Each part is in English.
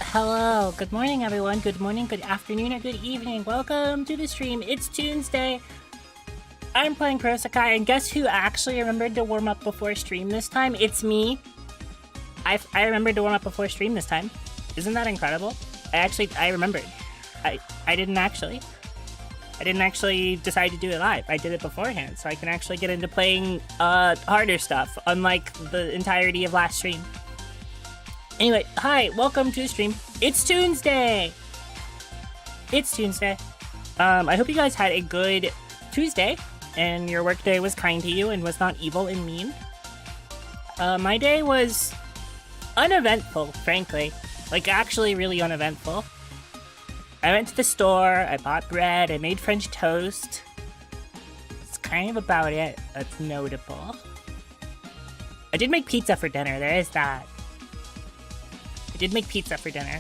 Hello, good morning everyone, good morning, good afternoon, or good evening. Welcome to the stream. It's Tuesday. I'm playing Kurosakai, and guess who actually remembered to warm up before stream this time? It's me. I remembered to warm up before stream this time. Isn't that incredible? I remembered. I didn't actually decide to do it live. I did it beforehand, so I can actually get into playing harder stuff, unlike the entirety of last stream. Anyway, hi, welcome to the stream. It's Tuesday! It's Tuesday. I hope you guys had a good Tuesday, and your workday was kind to you and was not evil and mean. My day was uneventful, frankly. Like, actually really uneventful. I went to the store, I bought bread, I made French toast. It's kind of about it that's notable. I did make pizza for dinner, there is that. I did make pizza for dinner.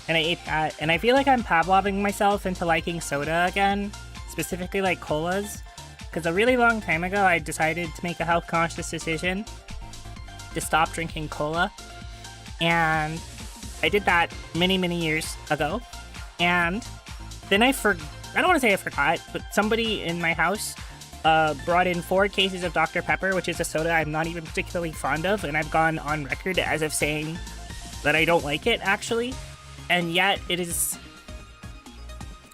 And I ate that, and I feel like I'm Pavloving myself into liking soda again. Specifically like colas. Because a really long time ago, I decided to make a health-conscious decision to stop drinking cola. And I did that many, many years ago. And then I don't want to say I forgot, but somebody in my house brought in 4 cases of Dr. Pepper, which is a soda I'm not even particularly fond of, and I've gone on record as of saying that I don't like it, actually. And yet, it is...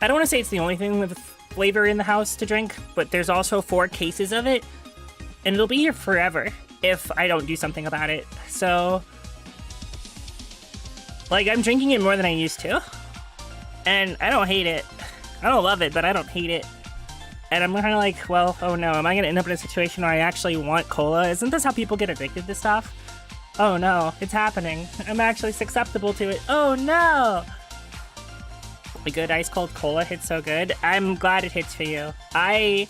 I don't want to say it's the only thing with flavor in the house to drink, but there's also 4 cases of it, and it'll be here forever if I don't do something about it. So... like, I'm drinking it more than I used to. And I don't hate it. I don't love it, but I don't hate it. And I'm kind of like, well, oh no, am I going to end up in a situation where I actually want cola? Isn't this how people get addicted to stuff? Oh no, it's happening. I'm actually susceptible to it. Oh no! The good ice cold cola hits so good. I'm glad it hits for you. I'm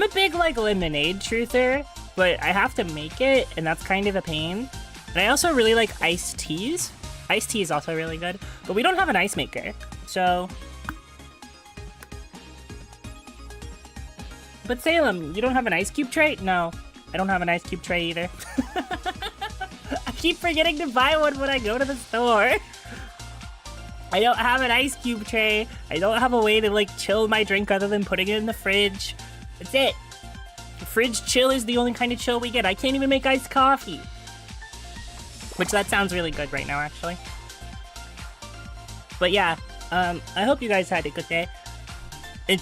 a big, like, lemonade truther, but I have to make it, and that's kind of a pain. And I also really like iced teas. Iced tea is also really good, but we don't have an ice maker, so... But Salem, you don't have an ice cube tray? No, I don't have an ice cube tray either. I keep forgetting to buy one when I go to the store. I don't have an ice cube tray. I don't have a way to, like, chill my drink other than putting it in the fridge. That's it. The fridge chill is the only kind of chill we get. I can't even make iced coffee. Which, that sounds really good right now, actually. But yeah, I hope you guys had a good day.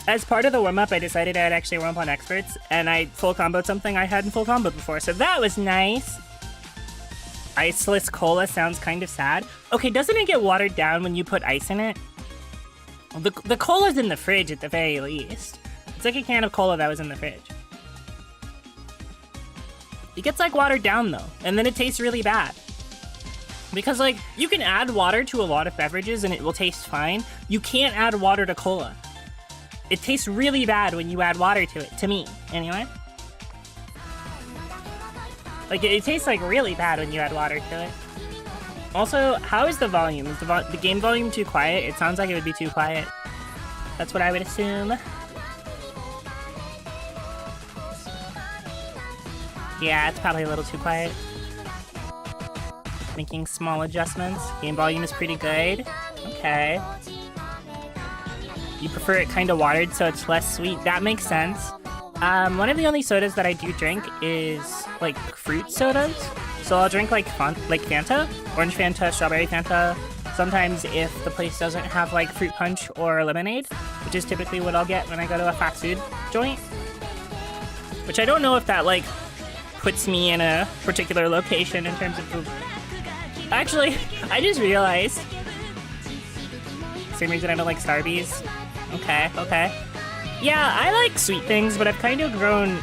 As part of the warm-up, I decided I'd actually warm up on experts, and I full comboed something I hadn't full comboed before, so that was nice. Iceless cola sounds kind of sad. Okay, doesn't it get watered down when you put ice in it? The cola's in the fridge at the very least. It's like a can of cola that was in the fridge. It gets, like, watered down, though, and then it tastes really bad. Because, like, you can add water to a lot of beverages and it will taste fine. You can't add water to cola. It tastes really bad when you add water to it, to me, anyway. Like, it tastes, like, really bad when you add water to it. Also, how is the volume? Is the game volume too quiet? It sounds like it would be too quiet. That's what I would assume. Yeah, it's probably a little too quiet. Making small adjustments. Game volume is pretty good. Okay. You prefer it kind of watered so it's less sweet. That makes sense. One of the only sodas that I do drink is, like, fruit sodas. So I'll drink, like, Fanta, orange Fanta, strawberry Fanta. Sometimes if the place doesn't have, like, fruit punch or lemonade, which is typically what I'll get when I go to a fast food joint. Which I don't know if that, like, puts me in a particular location in terms of food. Actually, I just realized. Same reason I don't like Starbies. Okay, okay. Yeah, I like sweet things, but I've kind of grown...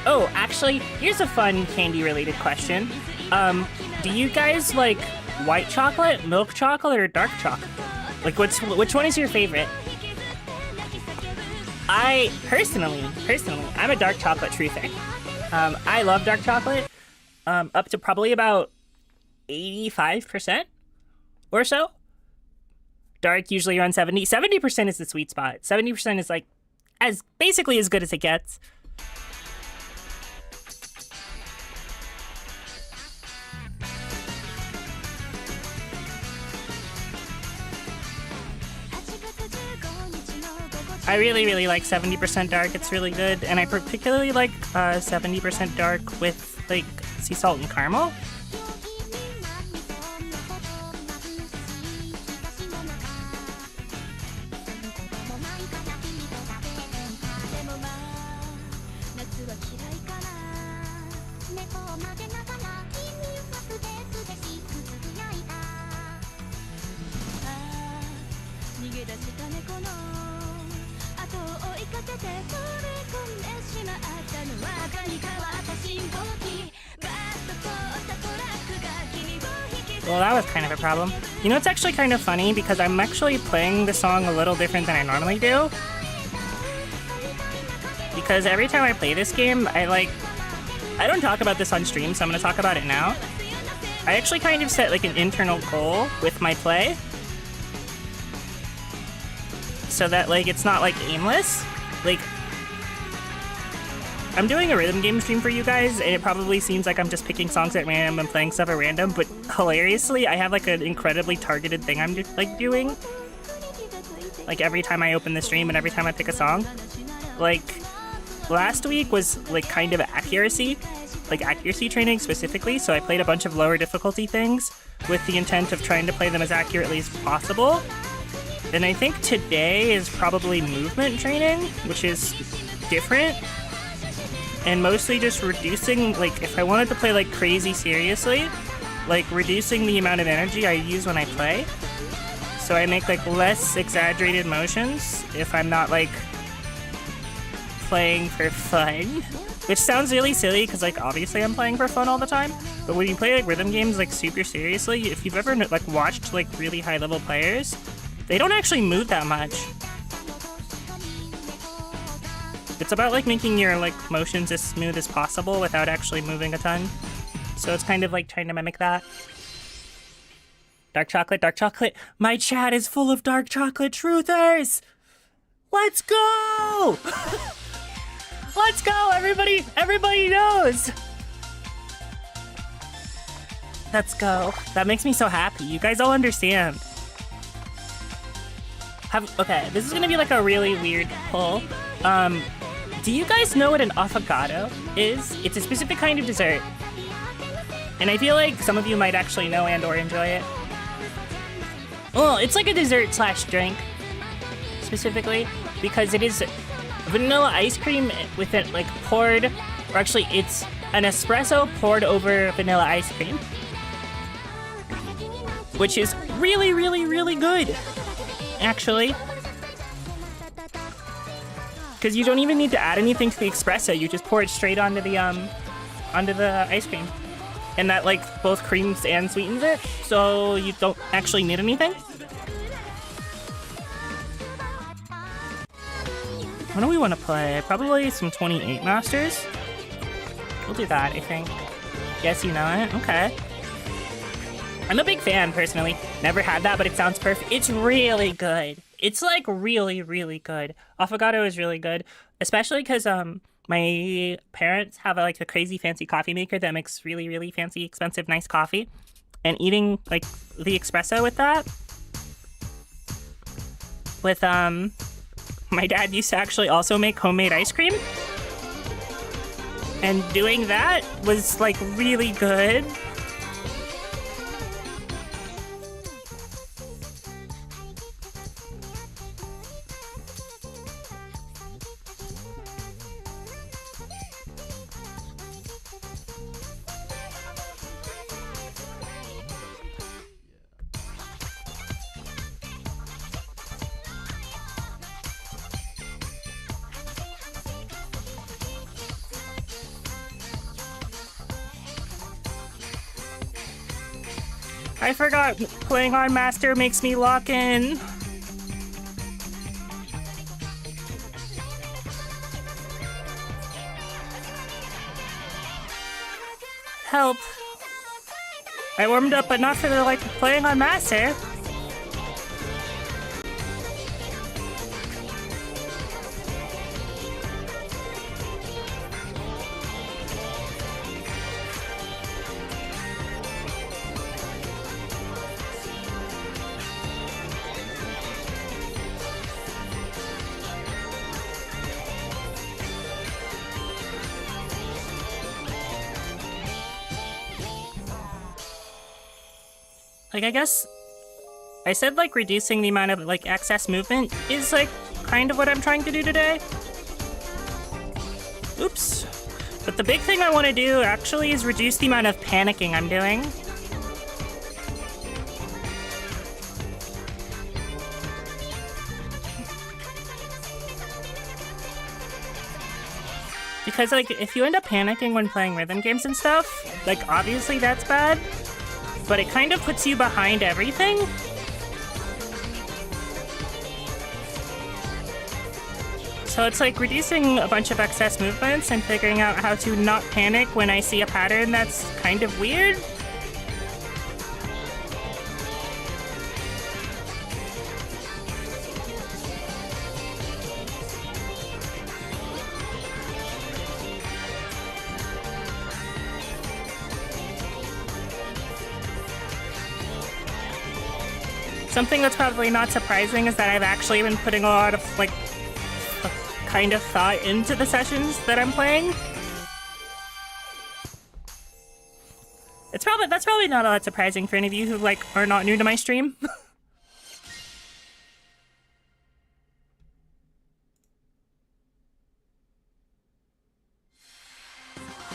Oh, actually, here's a fun candy-related question. Do you guys like white chocolate, milk chocolate, or dark chocolate? Like, which one is your favorite? I, personally, I'm a dark chocolate truther. I love dark chocolate, up to probably about 85% or so. Dark usually around 70. 70% is the sweet spot. 70% is, like, basically as good as it gets. I really, really like 70% dark. It's really good. And I particularly like 70% dark with, like, sea salt and caramel. Well, that was kind of a problem. You know, it's actually kind of funny because I'm actually playing the song a little different than I normally do. Because every time I play this game, I don't talk about this on stream, so I'm going to talk about it now. I actually kind of set like an internal goal with my play. So that like it's not like aimless. Like, I'm doing a rhythm game stream for you guys, and it probably seems like I'm just picking songs at random and playing stuff at random, but hilariously, I have like an incredibly targeted thing I'm doing. Like every time I open the stream and every time I pick a song. Like, last week was like kind of accuracy training specifically, so I played a bunch of lower difficulty things with the intent of trying to play them as accurately as possible. And I think today is probably movement training, which is different. And mostly just reducing, like, if I wanted to play, like, crazy seriously, like, reducing the amount of energy I use when I play. So I make, like, less exaggerated motions if I'm not, like, playing for fun. Which sounds really silly, because, like, obviously I'm playing for fun all the time. But when you play, like, rhythm games, like, super seriously, if you've ever, like, watched, like, really high-level players, they don't actually move that much. It's about, like, making your, like, motions as smooth as possible without actually moving a ton. So it's kind of, like, trying to mimic that. Dark chocolate, dark chocolate. My chat is full of dark chocolate truthers! Let's go! Let's go, everybody! Everybody knows! Let's go. That makes me so happy. You guys all understand. Okay, this is gonna be, like, a really weird pull. Do you guys know what an affogato is? It's a specific kind of dessert. And I feel like some of you might actually know and or enjoy it. Well, it's like a dessert slash drink, specifically, because it is vanilla ice cream with it, like, poured, or actually it's an espresso poured over vanilla ice cream. Which is really, really, really good, actually. Because you don't even need to add anything to the espresso, you just pour it straight onto the ice cream. And that, like, both creams and sweetens it, so you don't actually need anything. What do we want to play? Probably some 28 Masters? We'll do that, I think. Yes, you know it? Okay. I'm a big fan, personally. Never had that, but it sounds perfect. It's really good. It's, like, really, really good. Affogato is really good, especially because my parents have, like, a crazy fancy coffee maker that makes really, really fancy, expensive, nice coffee. And eating, like, the espresso with that, with, my dad used to actually also make homemade ice cream. And doing that was, like, really good. I forgot playing on Master makes me lock in. Help. I warmed up, but not for the, like, playing on Master. Like, I guess I said, like, reducing the amount of, like, excess movement is, like, kind of what I'm trying to do today. Oops. But the big thing I want to do, actually, is reduce the amount of panicking I'm doing. Because, like, if you end up panicking when playing rhythm games and stuff, like, obviously that's bad, but it kind of puts you behind everything. So it's like reducing a bunch of excess movements and figuring out how to not panic when I see a pattern that's kind of weird. Something that's probably not surprising is that I've actually been putting a lot of, like, kind of thought into the sessions that I'm playing. That's probably not all that surprising for any of you who, like, are not new to my stream.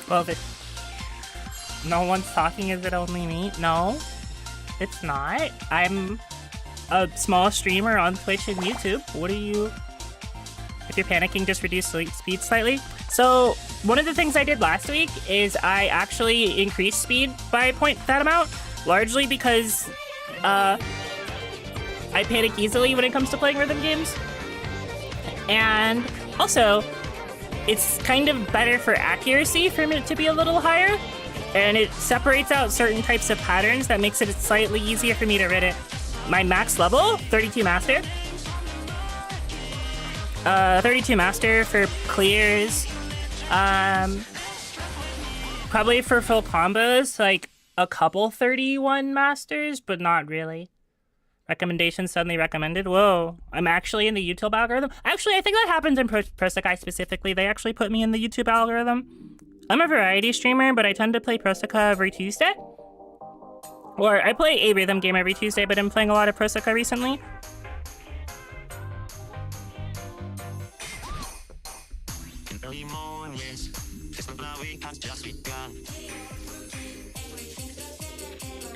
Well, if no one's talking, is it only me? No, it's not. I'm a small streamer on Twitch and YouTube. What are you... If you're panicking, just reduce speed slightly. So one of the things I did last week is I actually increased speed by that amount, largely because I panic easily when it comes to playing rhythm games. And also, it's kind of better for accuracy for it to be a little higher, and it separates out certain types of patterns that makes it slightly easier for me to read it. My max level, 32 master. 32 master for clears. Probably for full combos, like a couple 31 masters, but not really. Recommendations suddenly recommended. Whoa, I'm actually in the YouTube algorithm. Actually, I think that happens in Prosekai specifically. They actually put me in the YouTube algorithm. I'm a variety streamer, but I tend to play Prosekai every Tuesday. Or I play a rhythm game every Tuesday, but I'm playing a lot of Prosekai recently.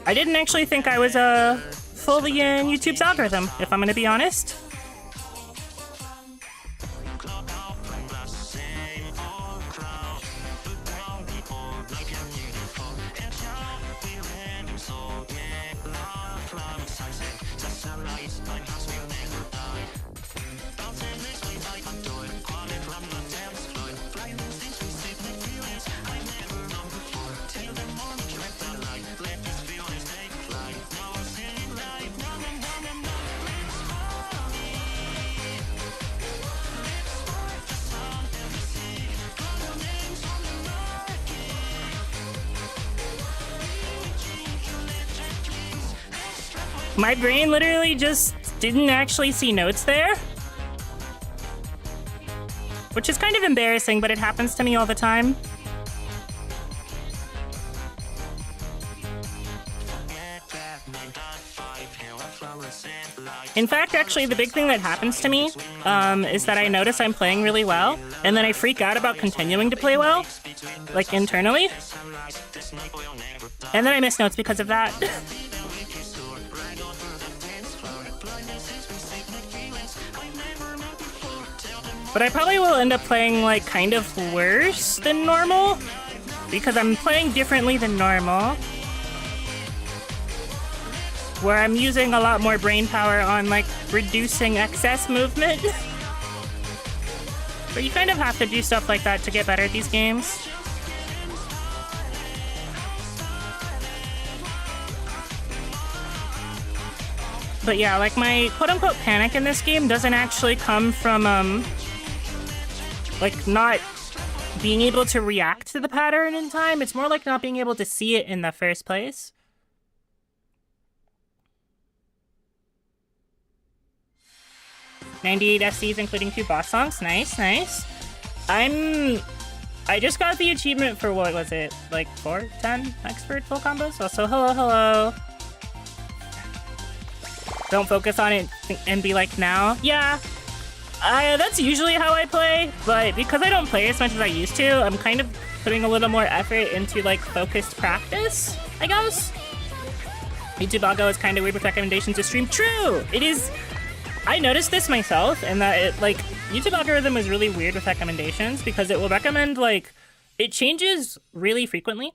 I didn't actually think I was fully in YouTube's algorithm, if I'm gonna be honest. My brain literally just didn't actually see notes there. Which is kind of embarrassing, but it happens to me all the time. In fact, actually, the big thing that happens to me is that I notice I'm playing really well, and then I freak out about continuing to play well, like internally. And then I miss notes because of that. But I probably will end up playing, like, kind of worse than normal, because I'm playing differently than normal, where I'm using a lot more brain power on, like, reducing excess movement. But you kind of have to do stuff like that to get better at these games. But yeah, like, my quote-unquote panic in this game doesn't actually come from, like, not being able to react to the pattern in time. It's more like not being able to see it in the first place. $98 SCs, including 2 boss songs. Nice, nice. I just got the achievement for, what was it? Like 4, 10 expert full combos? Also, hello, hello. don't focus on it and be like, now. Yeah, that's usually how I play, but because I don't play as much as I used to, I'm kind of putting a little more effort into like focused practice, I guess. YouTube algo is kind of weird with recommendations to stream. True, it is. I noticed this myself, and that it like YouTube algorithm is really weird with recommendations because it will recommend like it changes really frequently,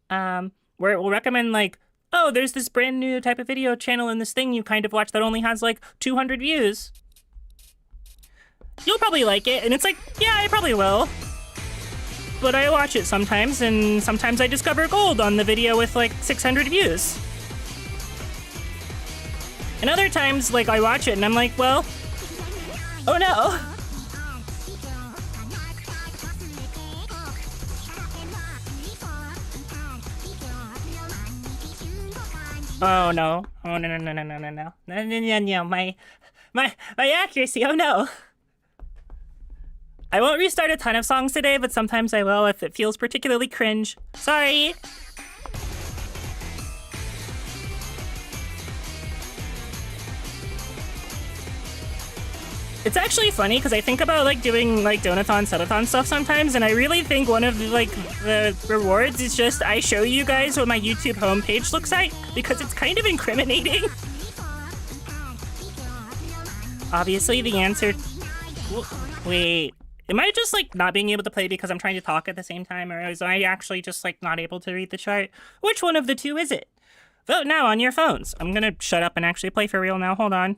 where it will recommend like, oh, there's this brand new type of video channel in this thing you kind of watch that only has like 200 views. You'll probably like it, and it's like, yeah, I probably will. But I watch it sometimes, and sometimes I discover gold on the video with like 600 views. And other times, like, I watch it and I'm like, well, oh no. Oh no. Oh no, no, no, no, no, no, no. No, no, no, no. My accuracy, oh no. I won't restart a ton of songs today, but sometimes I will if it feels particularly cringe. Sorry. It's actually funny because I think about like doing like donathon, setathon stuff sometimes, and I really think one of the rewards is just I show you guys what my YouTube homepage looks like because it's kind of incriminating. Obviously, the answer. Wait, am I just like not being able to play because I'm trying to talk at the same time, or is I actually just like not able to read the chart? Which one of the two is it? Vote now on your phones. I'm gonna shut up and actually play for real now. Hold on.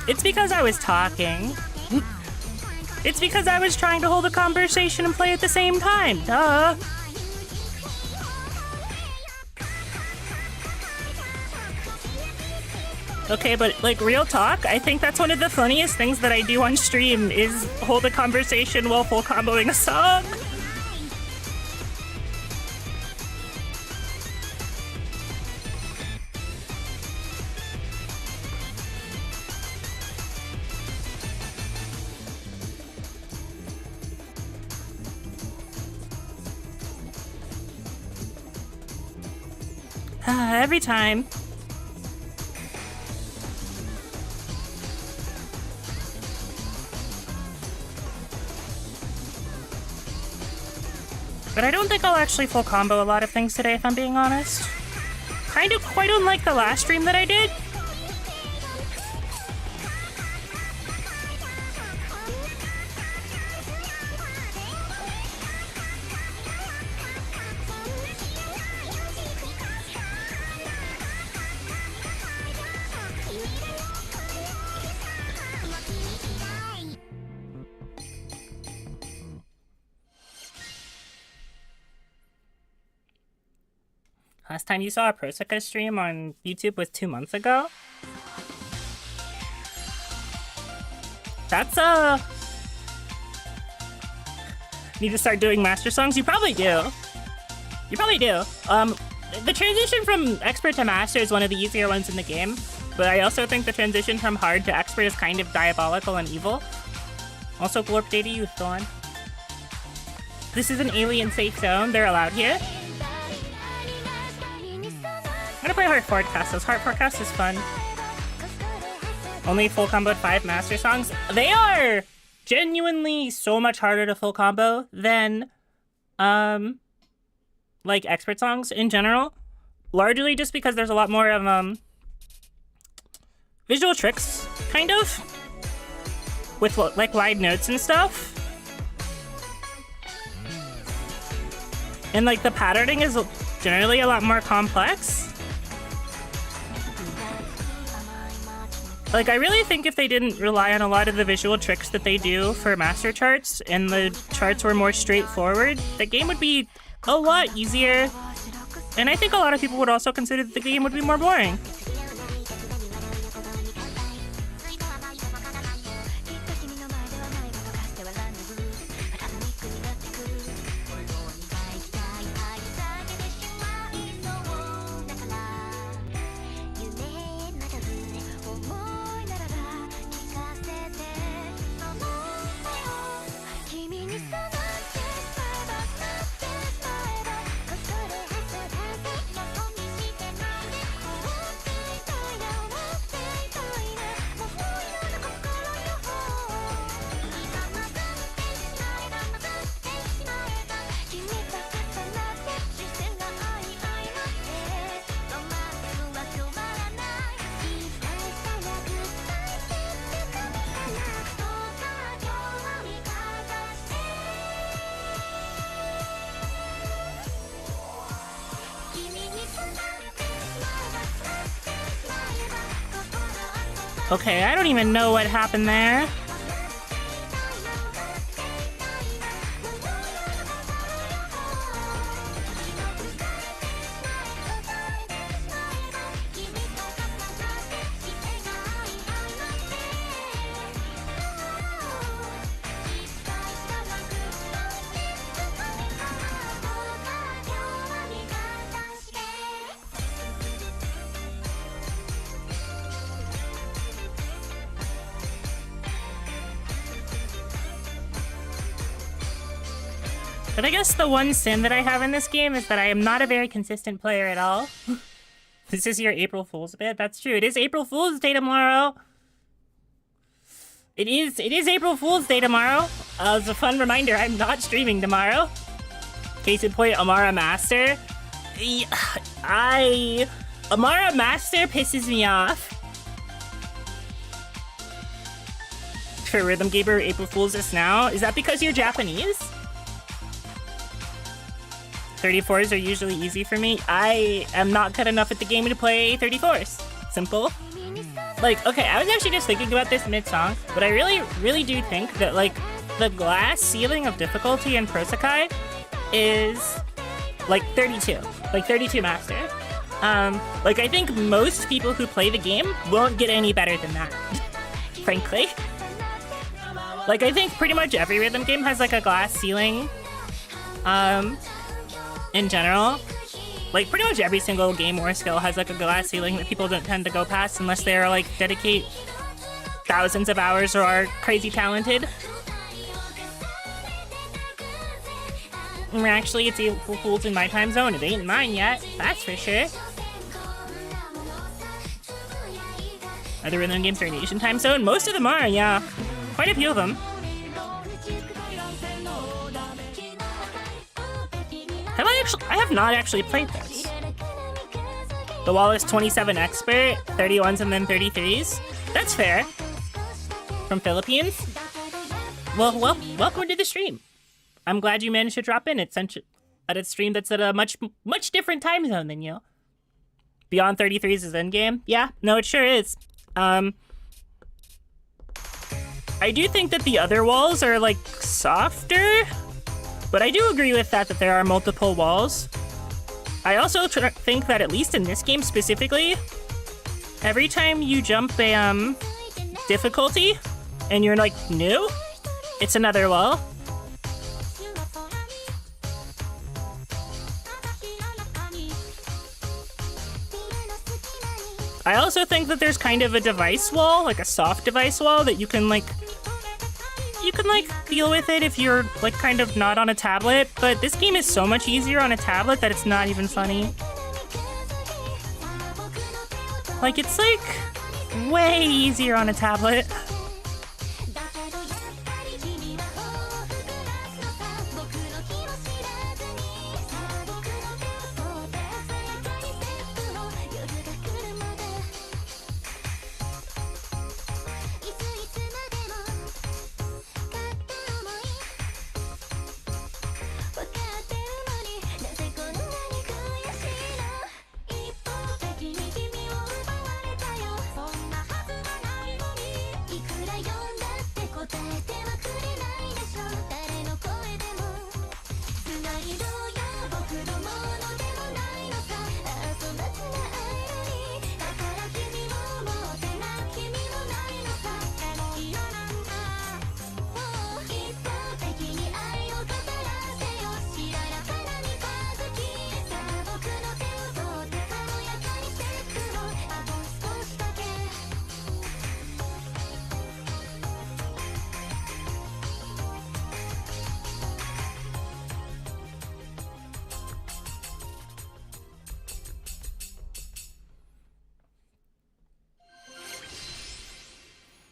It's because I was talking. It's because I was trying to hold a conversation and play at the same time. Duh. Okay, but like real talk, I think that's one of the funniest things that I do on stream is hold a conversation while full comboing a song. Every time. But I don't think I'll actually full combo a lot of things today, if I'm being honest. Kind of quite unlike the last stream that I did. Last time you saw a Proseka stream on YouTube was 2 months ago. That's need to start doing master songs? You probably do. You probably do. The transition from expert to master is one of the easier ones in the game, but I also think the transition from hard to expert is kind of diabolical and evil. Also, Glorp Data Youth, go on. This is an alien safe zone. They're allowed here. I'm gonna play Heart Forecast. Heart Forecast is fun. Only full comboed 5 master songs. They are genuinely so much harder to full combo than, like expert songs in general. Largely just because there's a lot more of, visual tricks, kind of. With, like, wide notes and stuff. And, like, the patterning is generally a lot more complex. Like, I really think if they didn't rely on a lot of the visual tricks that they do for master charts, and the charts were more straightforward, the game would be a lot easier. And I think a lot of people would also consider that the game would be more boring. Okay, I don't even know what happened there. But I guess the one sin that I have in this game is that I am not a very consistent player at all. This is your April Fool's bit. That's true. It is April Fool's Day tomorrow. It is April Fool's Day tomorrow. As a fun reminder, I'm not streaming tomorrow. Case in point, Amara Master. Amara Master pisses me off. For Rhythm Gamer, April Fool's is now. Is that because you're Japanese? 34s are usually easy for me. I am not good enough at the game to play 34s. Simple. Like, okay, I was actually just thinking about this mid-song, but I really do think that, like, the glass ceiling of difficulty in Prosekai is, like, 32. Like, 32 Master. Like, I think most people who play the game won't get any better than that, frankly. Like, I think pretty much every rhythm game has, like, a glass ceiling, in general. Like, pretty much every single game or skill has, like, a glass ceiling that people don't tend to go past unless they're, like, dedicate thousands of hours or are crazy talented. Actually, it's April Fool's in my time zone. It ain't mine yet, that's for sure. Other rhythm games are in Asian time zone? Most of them are, yeah. Quite a few of them. I have not actually played this. The wall is 27 expert, 31s and then 33s. That's fair. From Philippines? Well, welcome to the stream. I'm glad you managed to drop in at a stream that's at a much different time zone than you. Beyond 33s is endgame? Yeah, no, it sure is. I do think that the other walls are, like, softer. But I do agree with that there are multiple walls. I also think that, at least in this game specifically, every time you jump a difficulty and you're, like, new, it's another wall. I also think that there's kind of a device wall, like a soft device wall, that you can deal with it if you're, like, kind of not on a tablet, but this game is so much easier on a tablet that it's not even funny. Like, it's, like, way easier on a tablet.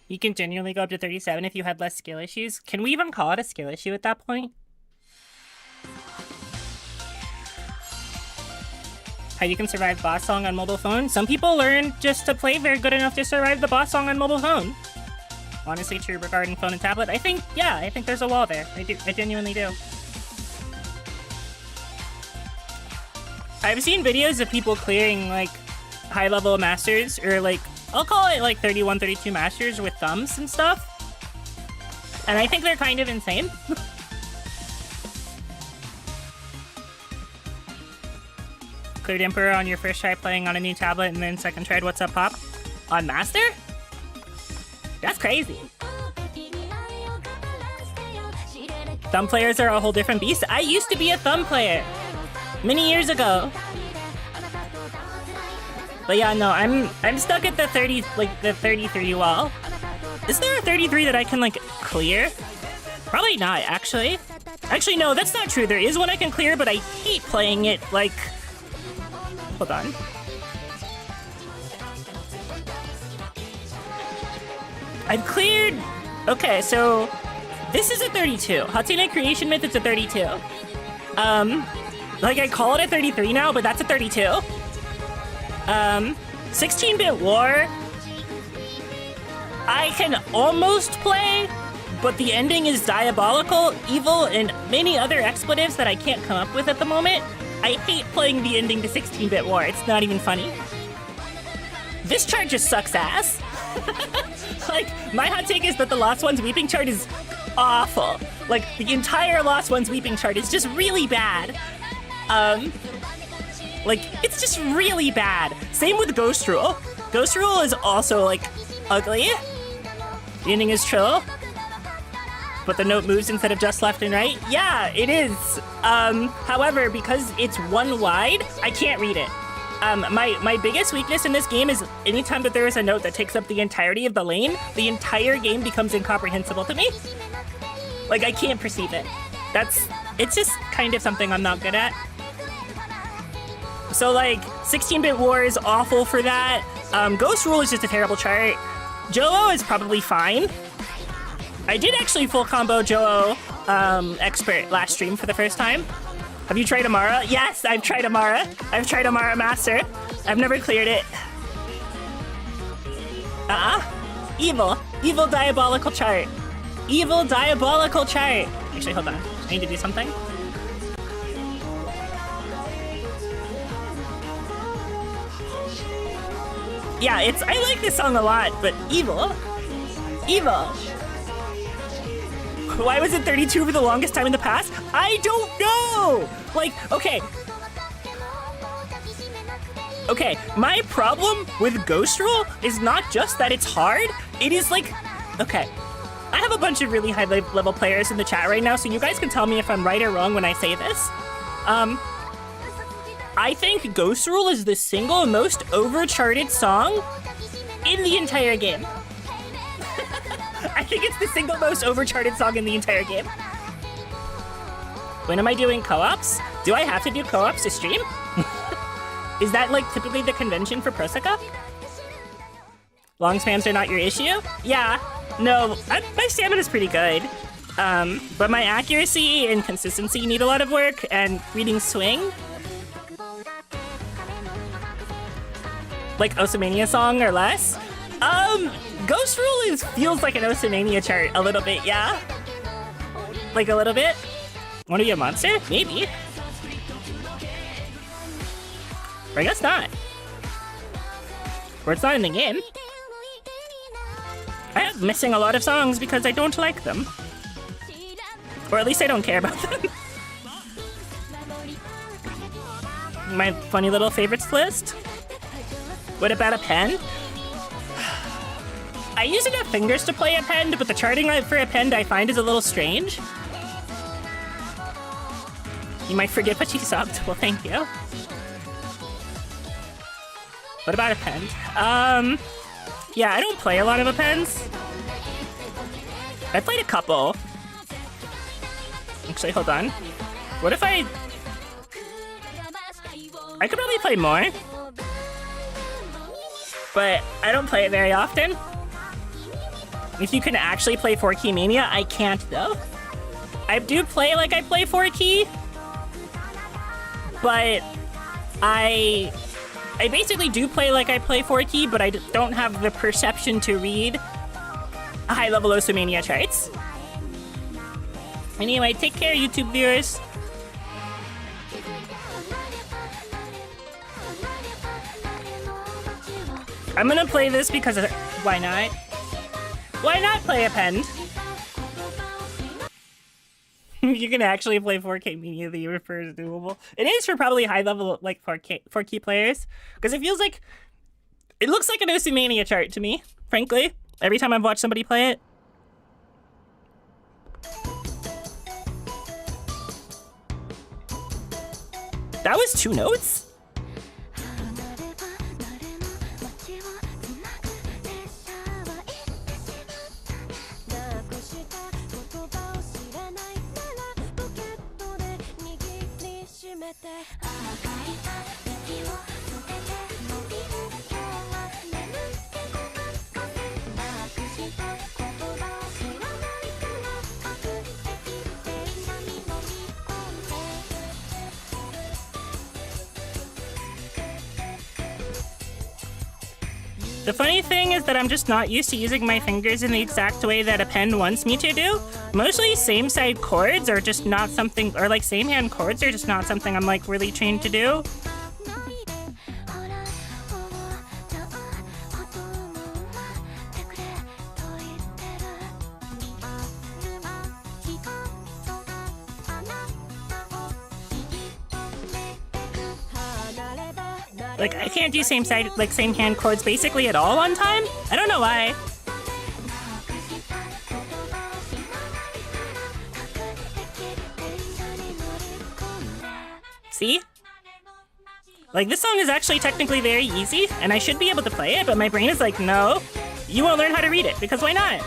You can genuinely go up to 37 if you had less skill issues. Can we even call it a skill issue at that point? How you can survive boss song on mobile phone? Some people learn just to play very good enough to survive the boss song on mobile phone. Honestly, true regarding phone and tablet. I think there's a wall there. I genuinely do. I've seen videos of people clearing, like, high-level masters, or, like, I'll call it like 31, 32 masters with thumbs and stuff. And I think they're kind of insane. Cleared Emperor on your first try playing on a new tablet, and then second tried What's Up Pop on Master? That's crazy. Thumb players are a whole different beast. I used to be a thumb player many years ago. But yeah, no, I'm stuck at the 30, like the 33 wall. Is there a 33 that I can like clear? Probably not, actually. Actually, no, that's not true. There is one I can clear, but I hate playing it like... Hold on. I've cleared... Okay, so... This is a 32. Hatsune Creation Myth, it's a 32. Like I call it a 33 now, but that's a 32. 16-bit War... I can almost play, but the ending is diabolical, evil, and many other expletives that I can't come up with at the moment. I hate playing the ending to 16-bit War. It's not even funny. This chart just sucks ass. Like, my hot take is that the Lost Ones Weeping chart is awful. Like, the entire Lost Ones Weeping chart is just really bad. Like, it's just really bad. Same with Ghost Rule. Ghost Rule is also, like, ugly. The ending is Trill. But the note moves instead of just left and right? Yeah, it is. However, because it's one wide, I can't read it. My biggest weakness in this game is anytime that there is a note that takes up the entirety of the lane, the entire game becomes incomprehensible to me. Like, I can't perceive it. It's just kind of something I'm not good at. So, like, 16-bit War is awful for that. Ghost Rule is just a terrible chart. Joe is probably fine. I did actually full combo Joe Expert last stream for the first time. Have you tried Amara? Yes, I've tried Amara. I've tried Amara Master. I've never cleared it. Evil. Evil diabolical chart. Evil diabolical chart. Actually, hold on. I need to do something. Yeah, I like this song a lot, but evil. Evil. Why was it 32 for the longest time in the past? I don't know! Like, okay. Okay, my problem with Ghost Rule is not just that it's hard, it is like, okay. I have a bunch of really high level players in the chat right now, so you guys can tell me if I'm right or wrong when I say this. I think Ghost Rule is the single most overcharted song in the entire game. I think it's the single most overcharted song in the entire game. When am I doing co-ops? Do I have to do co-ops to stream? Is that like typically the convention for Proseka? Long spans are not your issue? Yeah, no, my stamina's pretty good. But my accuracy and consistency need a lot of work, and reading swing. Like Osamania song or less? Ghost Rule feels like an Osamania chart a little bit, yeah? Like a little bit? Wanna be a monster? Maybe. Or I guess not. Or it's not in the game. I am missing a lot of songs because I don't like them. Or at least I don't care about them. My funny little favorites list. What about Append? I use enough fingers to play Append, but the charting for Append I find is a little strange. You might forget what you subbed. Well, thank you. What about Append? Yeah, I don't play a lot of Appends. I played a couple. Actually, hold on. What if I could probably play more. But I don't play it very often. If you can actually play 4-key Mania, I can't though. I do play like I play 4-key, but I basically do play like I play 4-key, but I don't have the perception to read high-level Osamania charts. Anyway, take care, YouTube viewers. I'm gonna play this because of, why not? Why not play Append? You can actually play 4K media that you refer as doable. It is for probably high level, like 4K players, because it feels like, it looks like an Osimania chart to me, frankly, every time I've watched somebody play it. That was 2 notes? The funny thing is that I'm just not used to using my fingers in the exact way that Append wants me to do. Mostly same side chords are just not something, or like same hand chords are just not something I'm like really trained to do. Like, I can't do same side, like same hand chords basically at all on time. I don't know why. See? Like, this song is actually technically very easy, and I should be able to play it, but my brain is like, no, you won't learn how to read it, because why not?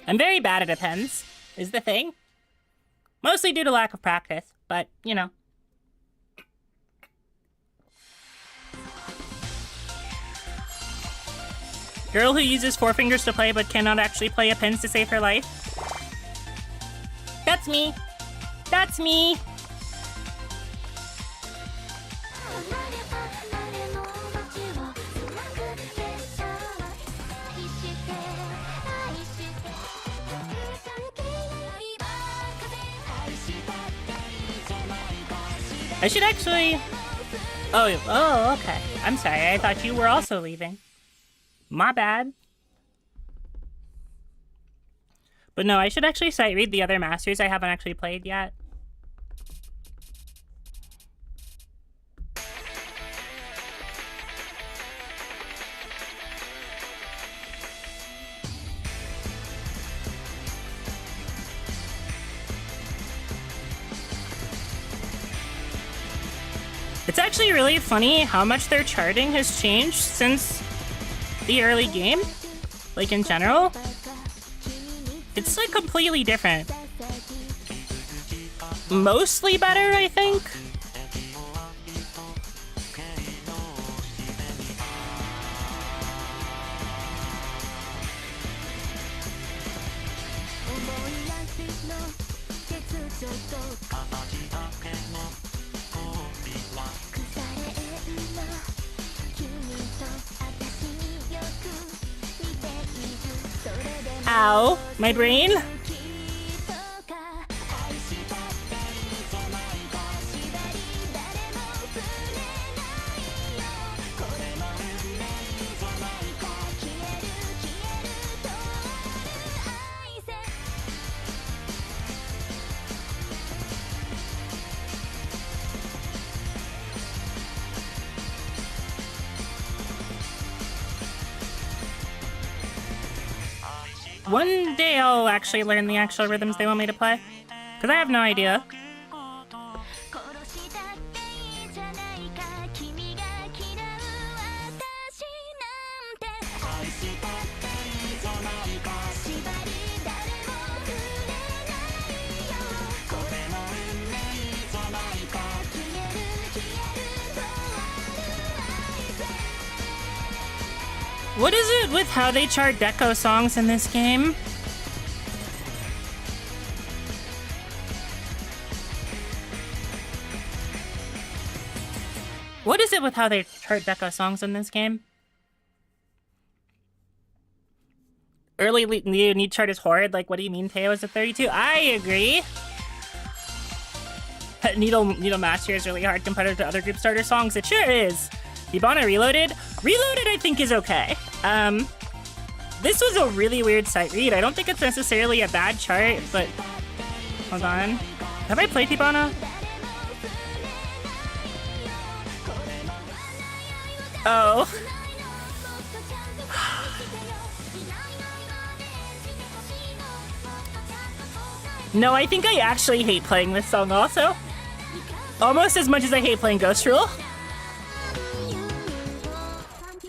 I'm very bad at Appends, is the thing. Mostly due to lack of practice, but, you know. Girl who uses 4 fingers to play but cannot actually play Appends to save her life. That's me. That's me. I should actually... Oh, okay. I'm sorry, I thought you were also leaving. My bad. But no, I should actually sight read the other masters I haven't actually played yet. It's actually really funny how much their charting has changed since the early game, like in general. It's like completely different. Mostly better, I think. Ow, my brain. One day I'll actually learn the actual rhythms they want me to play, because I have no idea. What is it with how they chart deco songs in this game? What is it with how they chart deco songs in this game? Early need chart is horrid. Like, what do you mean Teo is a 32? I agree. Needle Master is really hard compared to other group starter songs. It sure is. Ibana Reloaded? Reloaded, I think, is okay. This was a really weird sight read. I don't think it's necessarily a bad chart, but... Hold on. Have I played Ibana? Oh. No, I think I actually hate playing this song also. Almost as much as I hate playing Ghost Rule.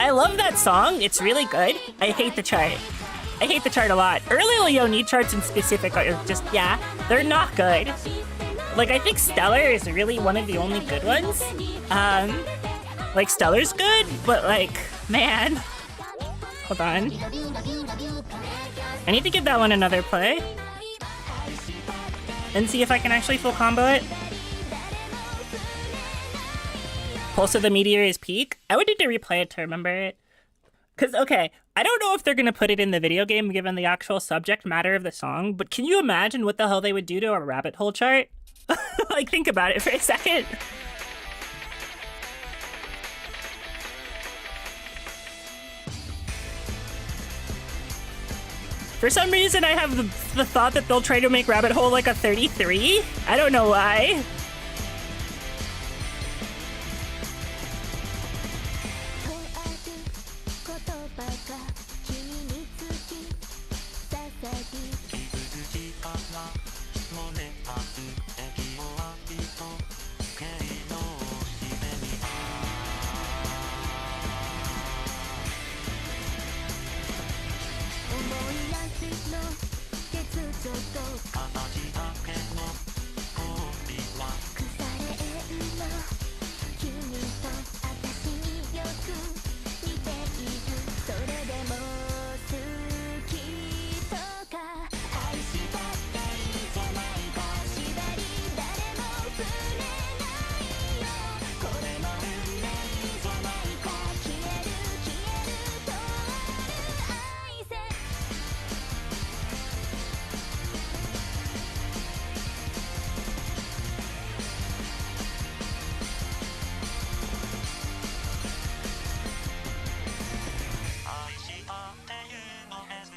I love that song. It's really good. I hate the chart. I hate the chart a lot. Early Leonie charts in specific are just, yeah, they're not good. Like, I think Stellar is really one of the only good ones. Like, Stellar's good, but like, man. Hold on. I need to give that one another play. And see if I can actually full combo it. Pulse of the Meteor is peak. I would need to replay it to remember it. Because, okay, I don't know if they're going to put it in the video game given the actual subject matter of the song, but can you imagine what the hell they would do to a rabbit hole chart? Like, think about it for a second. For some reason, I have the thought that they'll try to make rabbit hole like a 33. I don't know why.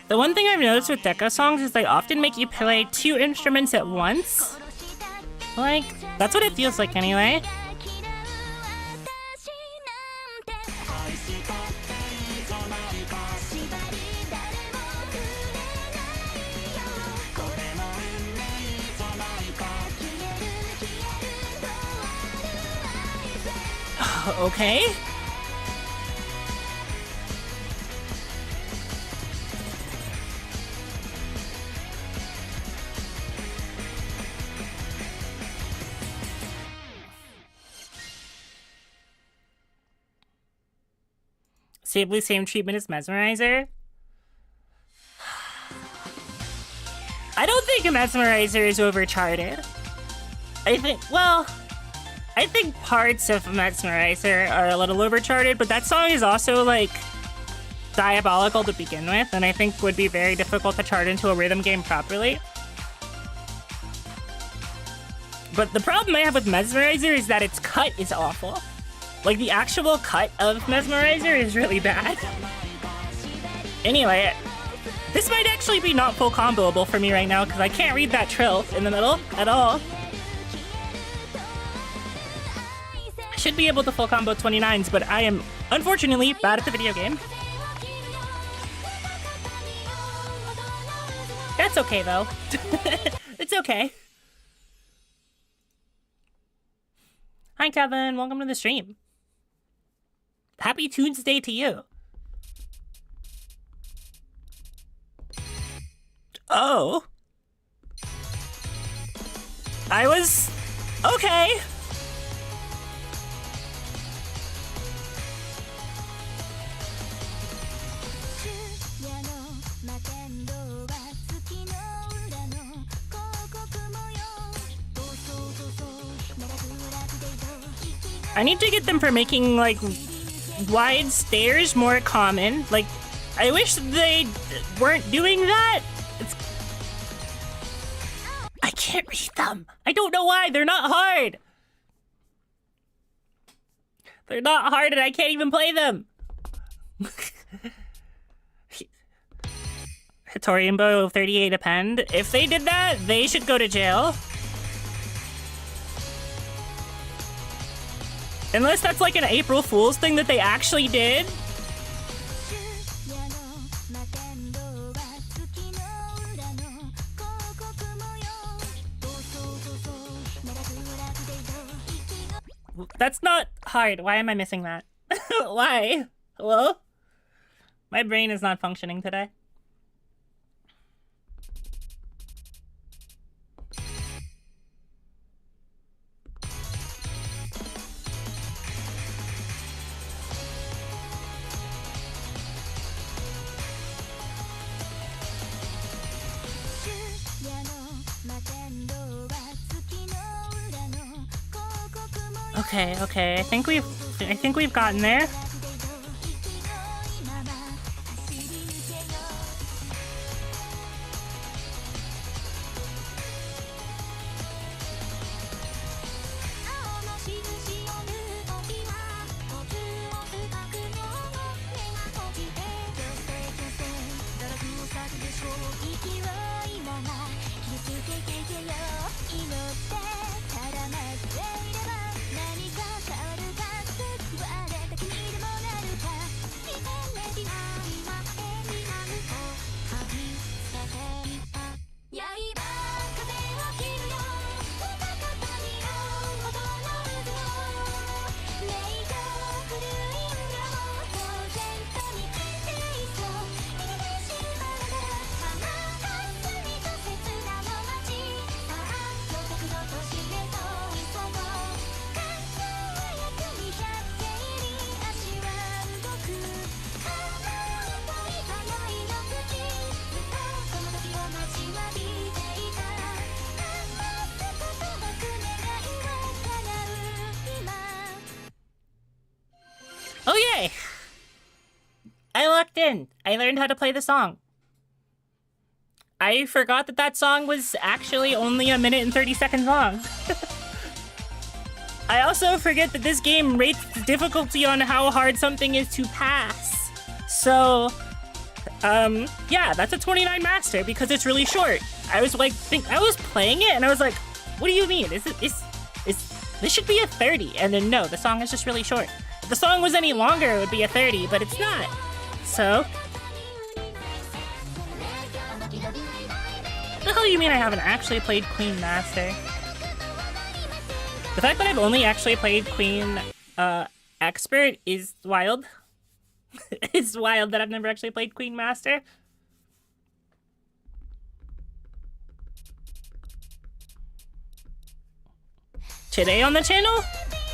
The one thing I've noticed with deco songs is they often make you play 2 instruments at once. Like, that's what it feels like anyway. Okay. Sably same treatment as Mesmerizer. I don't think Mesmerizer is overcharted. I think parts of Mesmerizer are a little overcharted, but that song is also, like, diabolical to begin with, and I think would be very difficult to chart into a rhythm game properly. But the problem I have with Mesmerizer is that its cut is awful. Like, the actual cut of Mesmerizer is really bad. Anyway, this might actually be not full comboable for me right now, because I can't read that trill in the middle at all. I should be able to full combo 29s, but I am, unfortunately, bad at the video game. That's okay, though. It's okay. Hi, Kevin. Welcome to the stream. Happy Tuesday to you. Oh. I was... okay. I need to get them for making, like, wide stairs more common. Like, I wish they weren't doing that. I can't read them. I don't know why. They're not hard. They're not hard and I can't even play them. Hitoriumbo 38 append. If they did that, they should go to jail. Unless that's like an April Fool's thing that they actually did. That's not hard. Why am I missing that? Why? Hello? My brain is not functioning today. Okay. I think we've gotten there. Oh yay! I locked in. I learned how to play the song. I forgot that song was actually only 1 minute and 30 seconds long. I also forget that this game rates the difficulty on how hard something is to pass. So, yeah, that's a 29 master because it's really short. I was like, I was playing it and I was like, what do you mean? This should be a 30. And then no, the song is just really short. If the song was any longer, it would be a 30, but it's not. So, what the hell do you mean I haven't actually played Queen Master? The fact that I've only actually played Queen Expert is wild. It's wild that I've never actually played Queen Master. Today on the channel,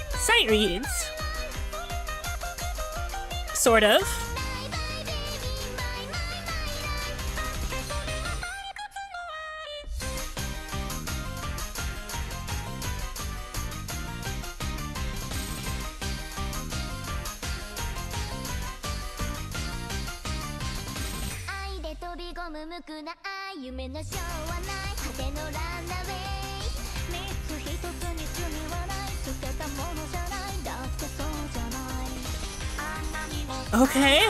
sight reads. Sort of. Okay.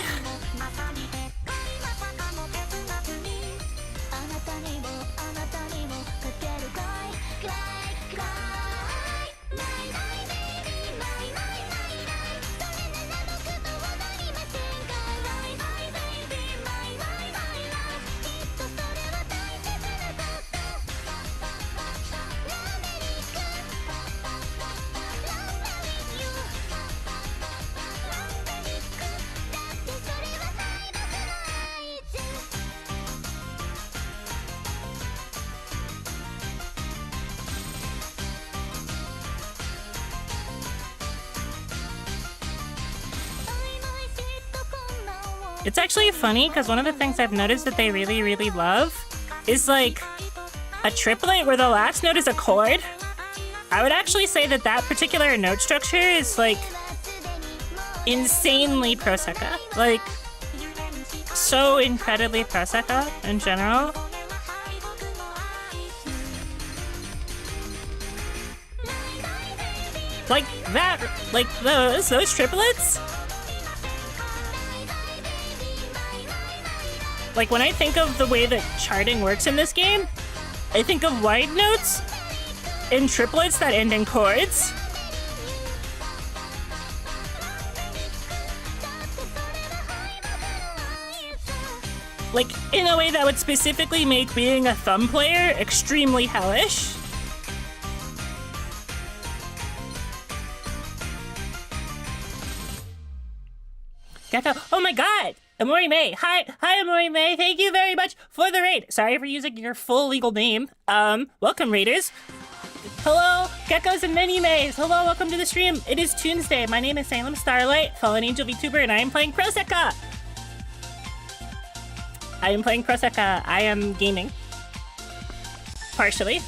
It's actually funny because one of the things I've noticed that they really, really love is like a triplet where the last note is a chord. I would actually say that that particular note structure is like insanely prosecca. Like so incredibly prosecca in general. Like that, like those triplets. Like when I think of the way that charting works in this game, I think of wide notes in triplets that end in chords. Like in a way that would specifically make being a thumb player extremely hellish. Oh my god! Amori May. Hi, Amori May. Thank you very much for the raid. Sorry for using your full legal name. Welcome, raiders. Hello, geckos and mini Mays. Hello, welcome to the stream. It is Tuesday. My name is Salem Starlight, Fallen Angel VTuber, and I am playing Prosecca. I am gaming. Partially.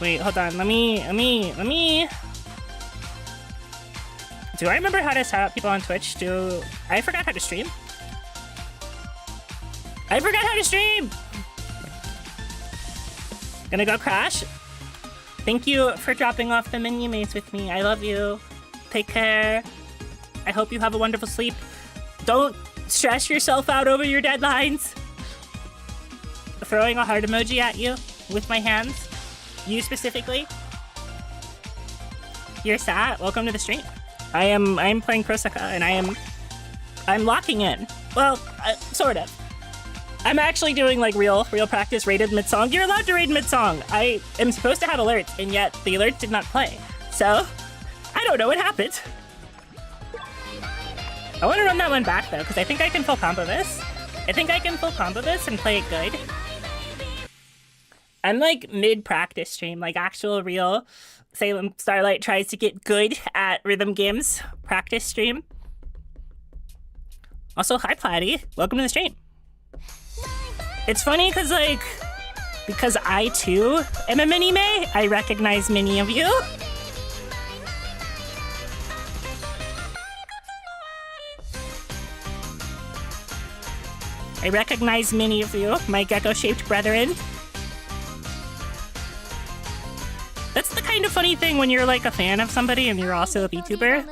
Wait, hold on. Let me. Do I remember how to set up people on Twitch? I forgot how to stream. Gonna go crash. Thank you for dropping off the menu mates with me. I love you. Take care. I hope you have a wonderful sleep. Don't stress yourself out over your deadlines. Throwing a heart emoji at you with my hands. You specifically. You're sad. Welcome to the stream. I am playing Prosecca, and I'm locking in. Well, sort of. I'm actually doing like real practice rated mid-song. You're allowed to raid mid-song. I am supposed to have alerts, and yet the alert did not play. So, I don't know what happened. I want to run that one back though, because I think I can full combo this. And play it good. I'm like mid-practice stream, like actual real Salem Starlight tries to get good at rhythm games practice stream. Also, hi Platy, welcome to the stream. It's funny because I too am a mini May, I recognize many of you. My gecko-shaped brethren. That's the kind of funny thing when you're like a fan of somebody and you're also a VTuber.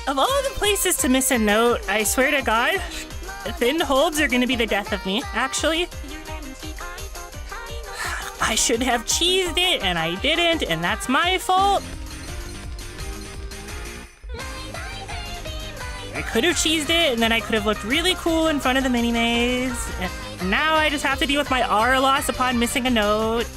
Of all the places to miss a note, I swear to God, thin holds are gonna be the death of me, actually. I should have cheesed it, and I didn't, and that's my fault. I could have cheesed it, and then I could have looked really cool in front of the mini-maze. And now I just have to deal with my R loss upon missing a note.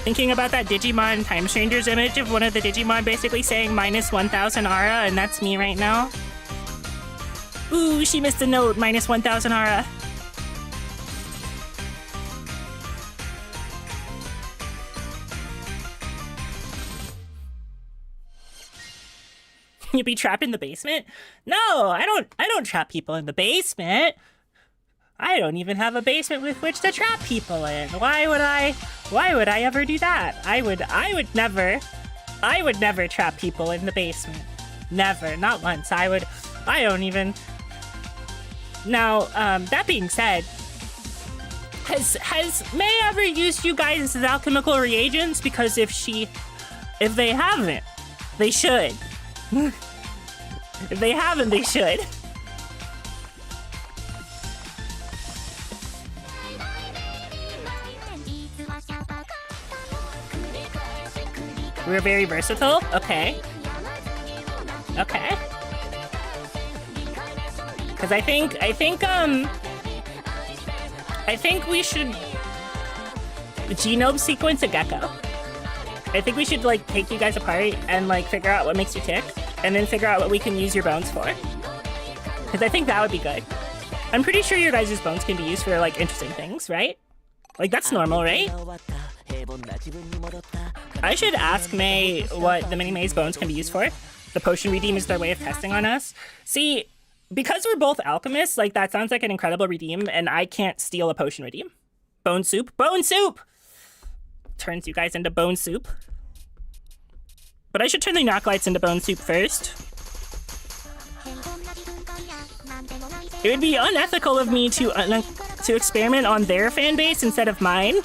Thinking about that Digimon Time Strangers image of one of the Digimon basically saying minus 1,000 Aura, and that's me right now. Ooh, she missed a note, minus 1,000 Aura. You'd be trapped in the basement? No, I don't trap people in the basement. I don't even have a basement with which to trap people in. Why would I ever do that? I would never. I would never trap people in the basement. Never, not once. I don't even. Now, that being said, has May ever used you guys as alchemical reagents? Because if they haven't, they should. If they haven't, they should. We're very versatile? Okay. Okay. Because I think we should genome sequence a gecko. I think we should, like, take you guys apart and, like, figure out what makes you tick, and then figure out what we can use your bones for. Because I think that would be good. I'm pretty sure your guys' bones can be used for, like, interesting things, right? Like, that's normal, right? I should ask May what the Mini-May's bones can be used for. The potion redeem is their way of testing on us. See, because we're both alchemists, like, that sounds like an incredible redeem, and I can't steal a potion redeem. Bone soup? Bone soup! Turns you guys into bone soup. But I should turn the Knocklights into bone soup first. It would be unethical of me to experiment on their fan base instead of mine.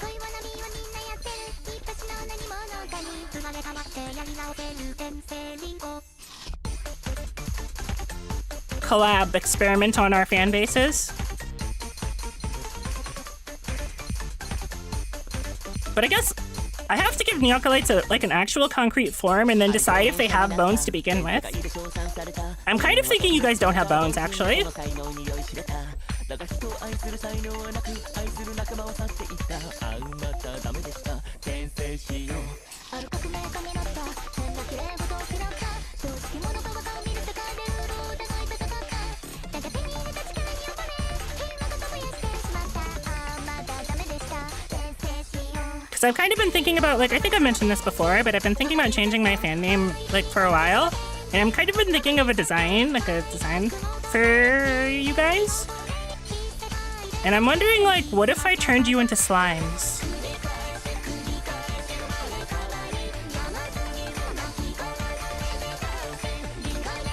Collab experiment on our fan bases. But I guess I have to give Neocolites like an actual concrete form and then decide if they have bones to begin with. I'm kind of thinking you guys don't have bones, actually. So I've kind of been thinking about, like, I think I've mentioned this before, but I've been thinking about changing my fan name, like, for a while. And I'm kind of been thinking of a design, like a design for you guys. And I'm wondering, like, what if I turned you into slimes?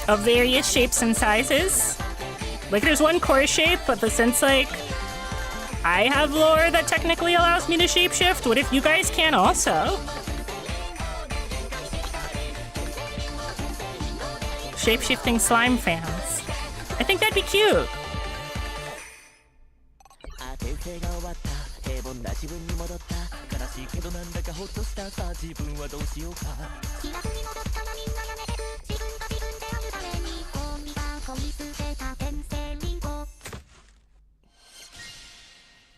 Of various shapes and sizes. Like, there's one core shape, but since, like, I have lore that technically allows me to shapeshift, what if you guys can also? Shapeshifting slime fans. I think that'd be cute.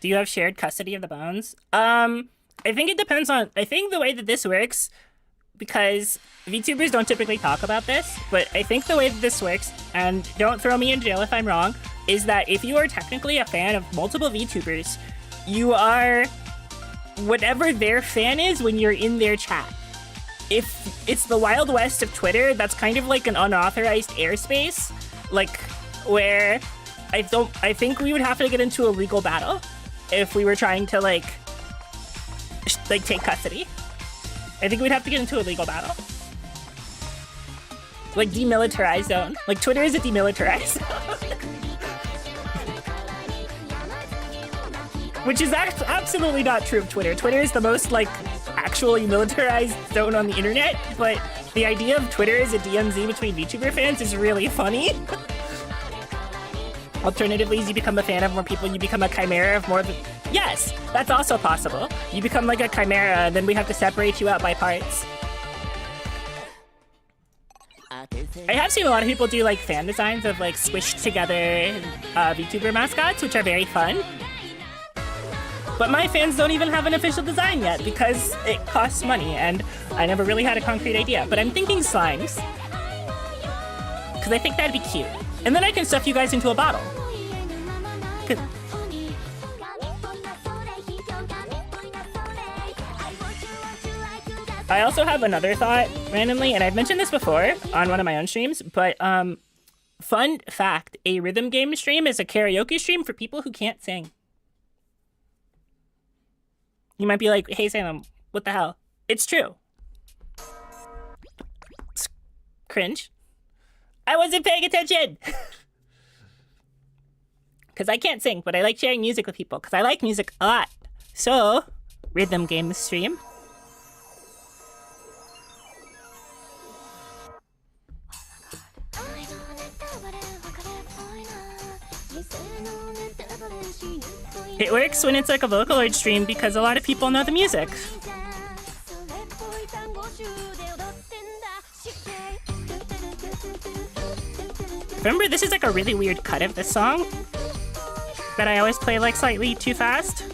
Do you have shared custody of the bones? I think it depends on... I think the way that this works, because VTubers don't typically talk about this, but I think the way that this works, and don't throw me in jail if I'm wrong, is that if you are technically a fan of multiple VTubers, you are whatever their fan is when you're in their chat. If it's the Wild West of Twitter, that's kind of like an unauthorized airspace, like, where I think we would have to get into a legal battle if we were trying to, like take custody. I think we'd have to get into a legal battle. Like, demilitarized zone. Like, Twitter is a demilitarized zone. Which is absolutely not true of Twitter. Twitter is the most, like, actually militarized zone on the internet, but the idea of Twitter as a DMZ between VTuber fans is really funny. Alternatively, you become a fan of more people, you become a chimera of more than... Yes, that's also possible. You become like a chimera, and then we have to separate you out by parts. I have seen a lot of people do, like, fan designs of, like, squished together VTuber mascots, which are very fun. But my fans don't even have an official design yet, because it costs money, and I never really had a concrete idea. But I'm thinking slimes, because I think that'd be cute. And then I can stuff you guys into a bottle. I also have another thought, randomly, and I've mentioned this before on one of my own streams, but fun fact, a rhythm game stream is a karaoke stream for people who can't sing. You might be like, hey Salem, what the hell? It's true. Cringe. I wasn't paying attention! Because I can't sing, but I like sharing music with people, because I like music a lot. So, rhythm game stream. It works when it's like a Vocaloid stream because a lot of people know the music. Remember, this is like a really weird cut of this song that I always play like slightly too fast.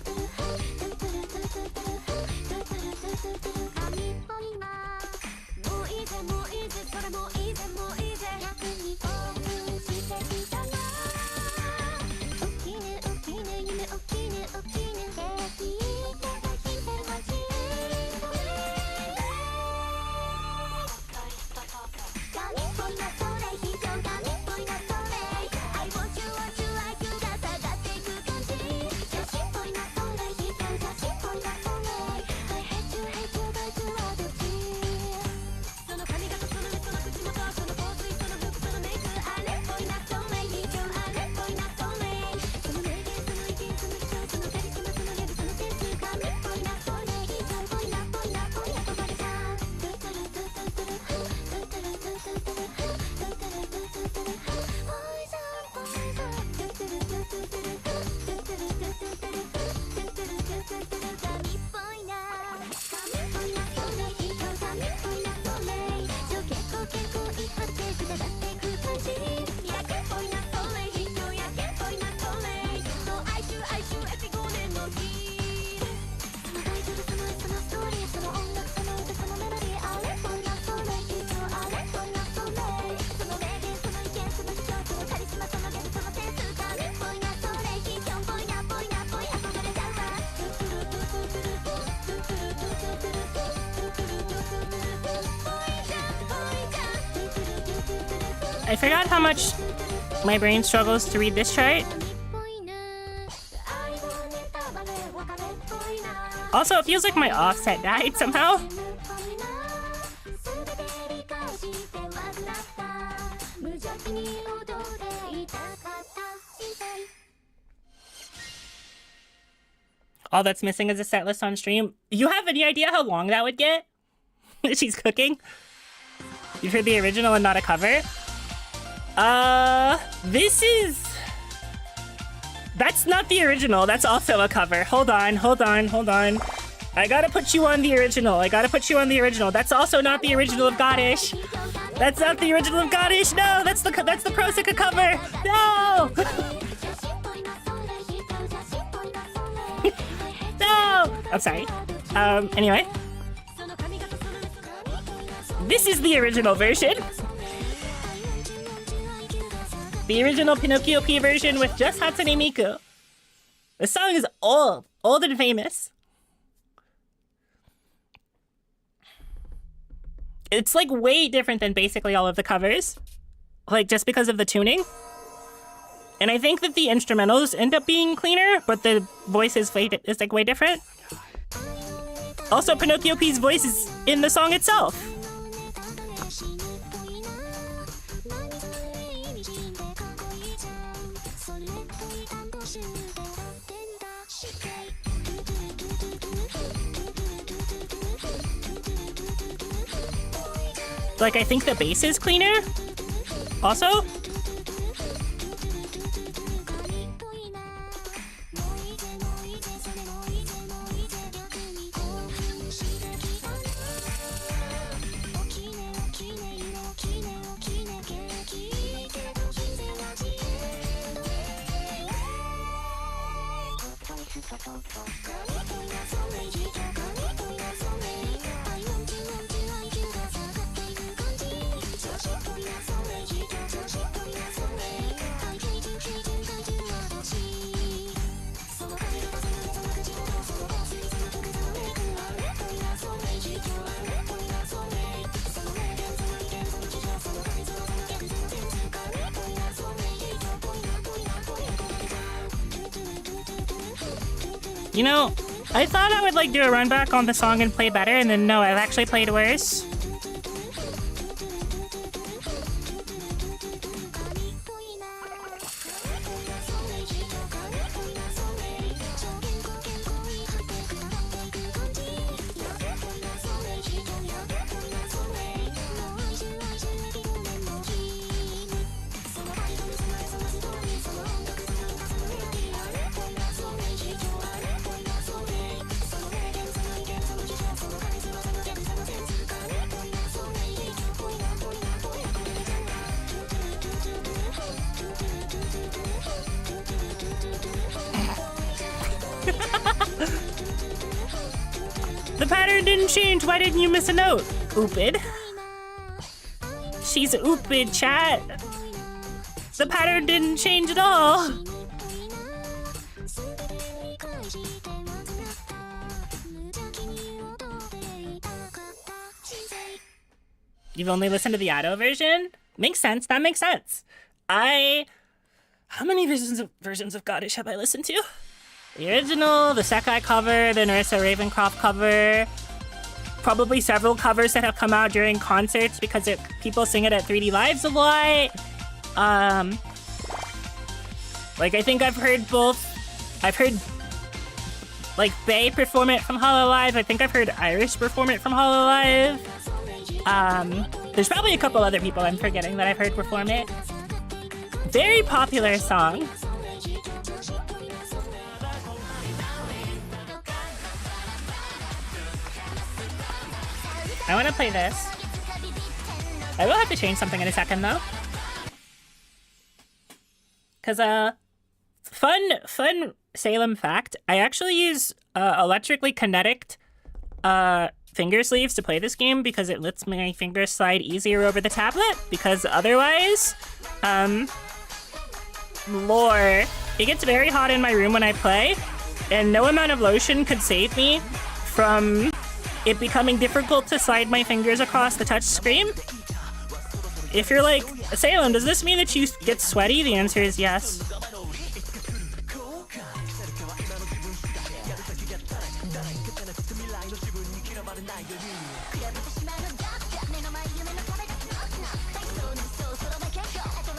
I forgot how much my brain struggles to read this chart. Also, it feels like my offset died somehow. All that's missing is a set list on stream. You have any idea how long that would get? She's cooking. You've heard the original and not a cover? This is... That's not the original, that's also a cover. Hold on. I gotta put you on the original. That's also not the original of Goddish. That's not the original of Goddish. No, that's the Prosika cover. No! No! I'm sorry. Anyway. This is the original version. The original Pinocchio P version with just Hatsune Miku. The song is old and famous. It's like way different than basically all of the covers, like just because of the tuning. And I think that the instrumentals end up being cleaner, but the voice is like way different. Also, Pinocchio P's voice is in the song itself. Like, I think the bass is cleaner, also. You know, I thought I would like do a run back on the song and play better, and then no, I've actually played worse. The pattern didn't change. Why didn't you miss a note? Oopid. She's oopid, chat. The pattern didn't change at all. You've only listened to the auto version? Makes sense. That makes sense. How many versions of Goddish have I listened to? The original, the Sekai cover, the Narissa Ravencroft cover, probably several covers that have come out during concerts because people sing it at 3D Lives a lot. Like, I think I've heard both. I've heard, like, Bae perform it from Hololive. I think I've heard Irish perform it from Hololive. There's probably a couple other people I'm forgetting that I've heard perform it. Very popular song. I want to play this. I will have to change something in a second, though. Because, fun Salem fact, I actually use electrically kinetic finger sleeves to play this game because it lets my fingers slide easier over the tablet, because otherwise, lore, it gets very hot in my room when I play, and no amount of lotion could save me from it becoming difficult to slide my fingers across the touch screen. If you're like, Salem, does this mean that you get sweaty? The answer is yes.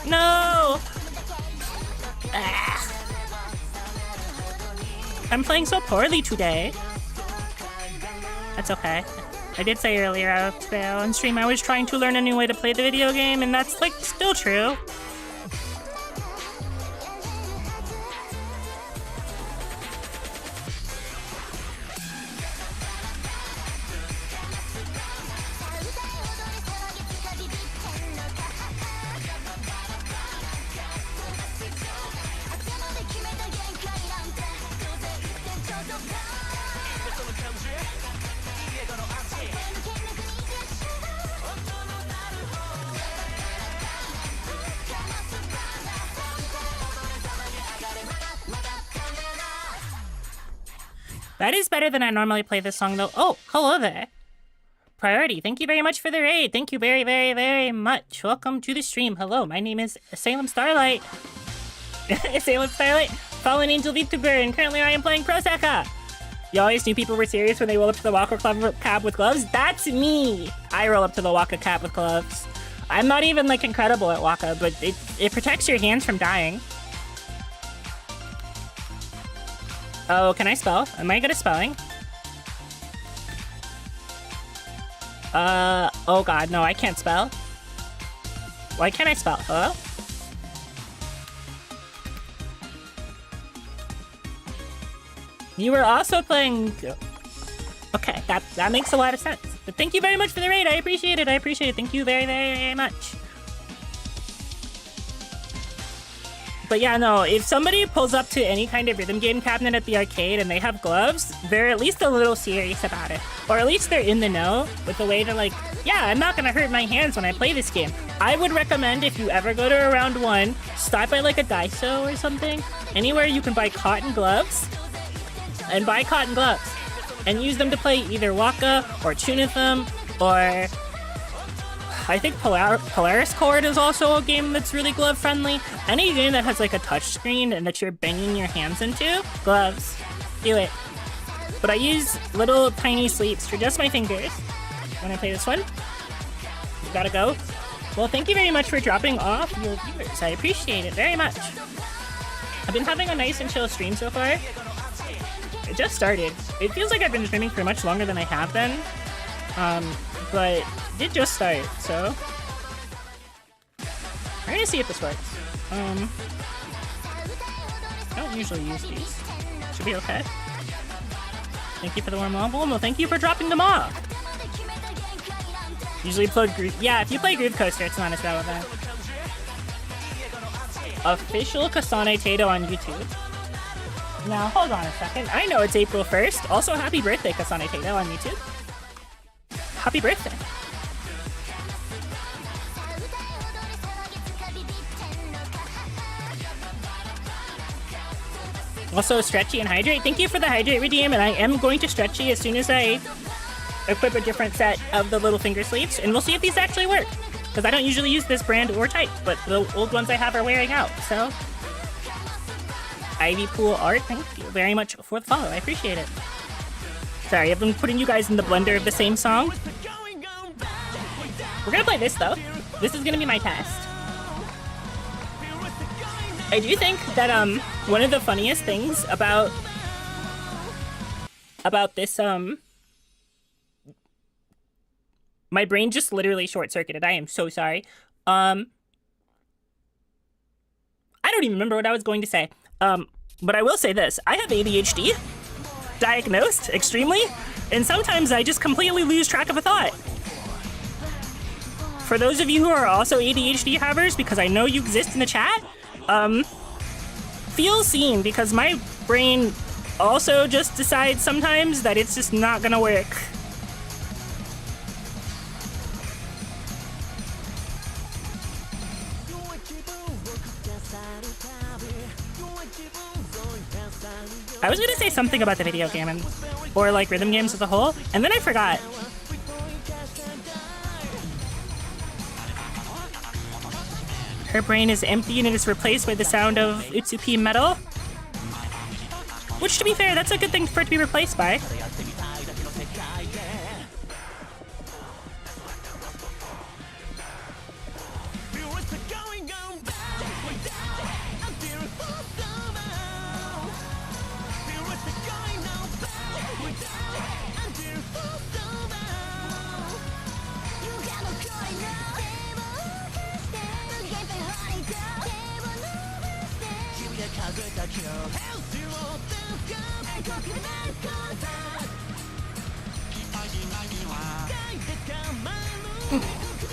No! Ah. I'm playing so poorly today. That's okay. I did say earlier today on stream I was trying to learn a new way to play the video game, and that's, like, still true. That is better than I normally play this song, though. Oh, hello there. Priority, thank you very much for the raid. Thank you very, very, very much. Welcome to the stream. Hello, my name is Salem Starlight. Salem Starlight, Fallen Angel VTuber, and currently I am playing Prosecca. You always knew people were serious when they roll up to the Waka cab with gloves? That's me! I roll up to the Waka cab with gloves. I'm not even, like, incredible at Waka, but it protects your hands from dying. Oh, can I spell? Am I good at spelling? Oh god, no, I can't spell. Why can't I spell? Hello? You were also playing... Okay, that makes a lot of sense. But thank you very much for the raid, I appreciate it, Thank you very, very, very much. But yeah, no, if somebody pulls up to any kind of rhythm game cabinet at the arcade and they have gloves, they're at least a little serious about it. Or at least they're in the know with the way to, like, yeah, I'm not gonna hurt my hands when I play this game. I would recommend, if you ever go to a round one, stop by like a Daiso or something, anywhere you can buy cotton gloves, and buy cotton gloves. And use them to play either Waka or Tunitham or... I think Polaris Chord is also a game that's really glove friendly. Any game that has like a touch screen and that you're banging your hands into, gloves, do it. But I use little tiny sleeves for just my fingers when I play this one. Gotta go. Well, thank you very much for dropping off your viewers. I appreciate it very much. I've been having a nice and chill stream so far. It just started. It feels like I've been streaming for much longer than I have been. But it did just start, so we're gonna see if this works. I don't usually use these. Should be okay. Thank you for the warm welcome. Well, thank you for dropping them off. Usually play Groove. Yeah, if you play Groove Coaster, it's not as relevant. Official Kasane Tato on YouTube. Now, hold on a second. I know it's April 1st. Also, happy birthday, Kasane Tato on YouTube. Happy birthday. Also, Stretchy and Hydrate. Thank you for the Hydrate redeem, and I am going to Stretchy as soon as I equip a different set of the little finger sleeves, and we'll see if these actually work. Because I don't usually use this brand or type, but the old ones I have are wearing out, so... Ivy Pool Art, thank you very much for the follow. I appreciate it. Sorry, I've been putting you guys in the blender of the same song. We're gonna play this, though. This is gonna be my test. I do think that, one of the funniest things about this, my brain just literally short-circuited. I am so sorry. I don't even remember what I was going to say. But I will say this. I have ADHD, diagnosed extremely, and sometimes I just completely lose track of a thought. For those of you who are also ADHD havers, because I know you exist in the chat, feel seen, because my brain also just decides sometimes that it's just not gonna work. I was gonna say something about the video game and, or like rhythm games as a whole, and then I forgot. Her brain is empty and it is replaced by the sound of Utsupi metal. Which, to be fair, that's a good thing for it to be replaced by.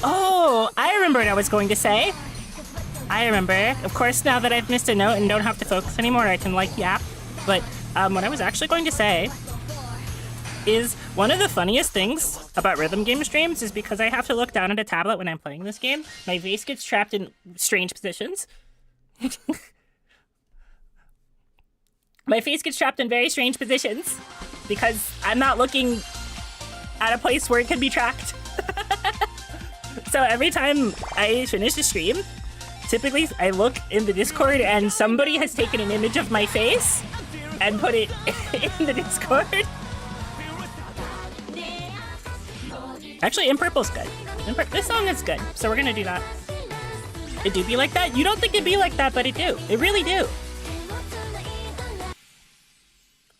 Oh, I remember what I was going to say. I remember. Of course, now that I've missed a note and don't have to focus anymore, I can, like, yap. But what I was actually going to say is one of the funniest things about rhythm game streams is because I have to look down at a tablet when I'm playing this game, my face gets trapped in strange positions. My face gets trapped in very strange positions because I'm not looking at a place where it can be tracked. So every time I finish a stream, typically I look in the Discord and somebody has taken an image of my face and put it in the Discord. Actually, In Purple's good. This song is good, so we're gonna do that. It do be like that? You don't think it'd be like that, but it do. It really do.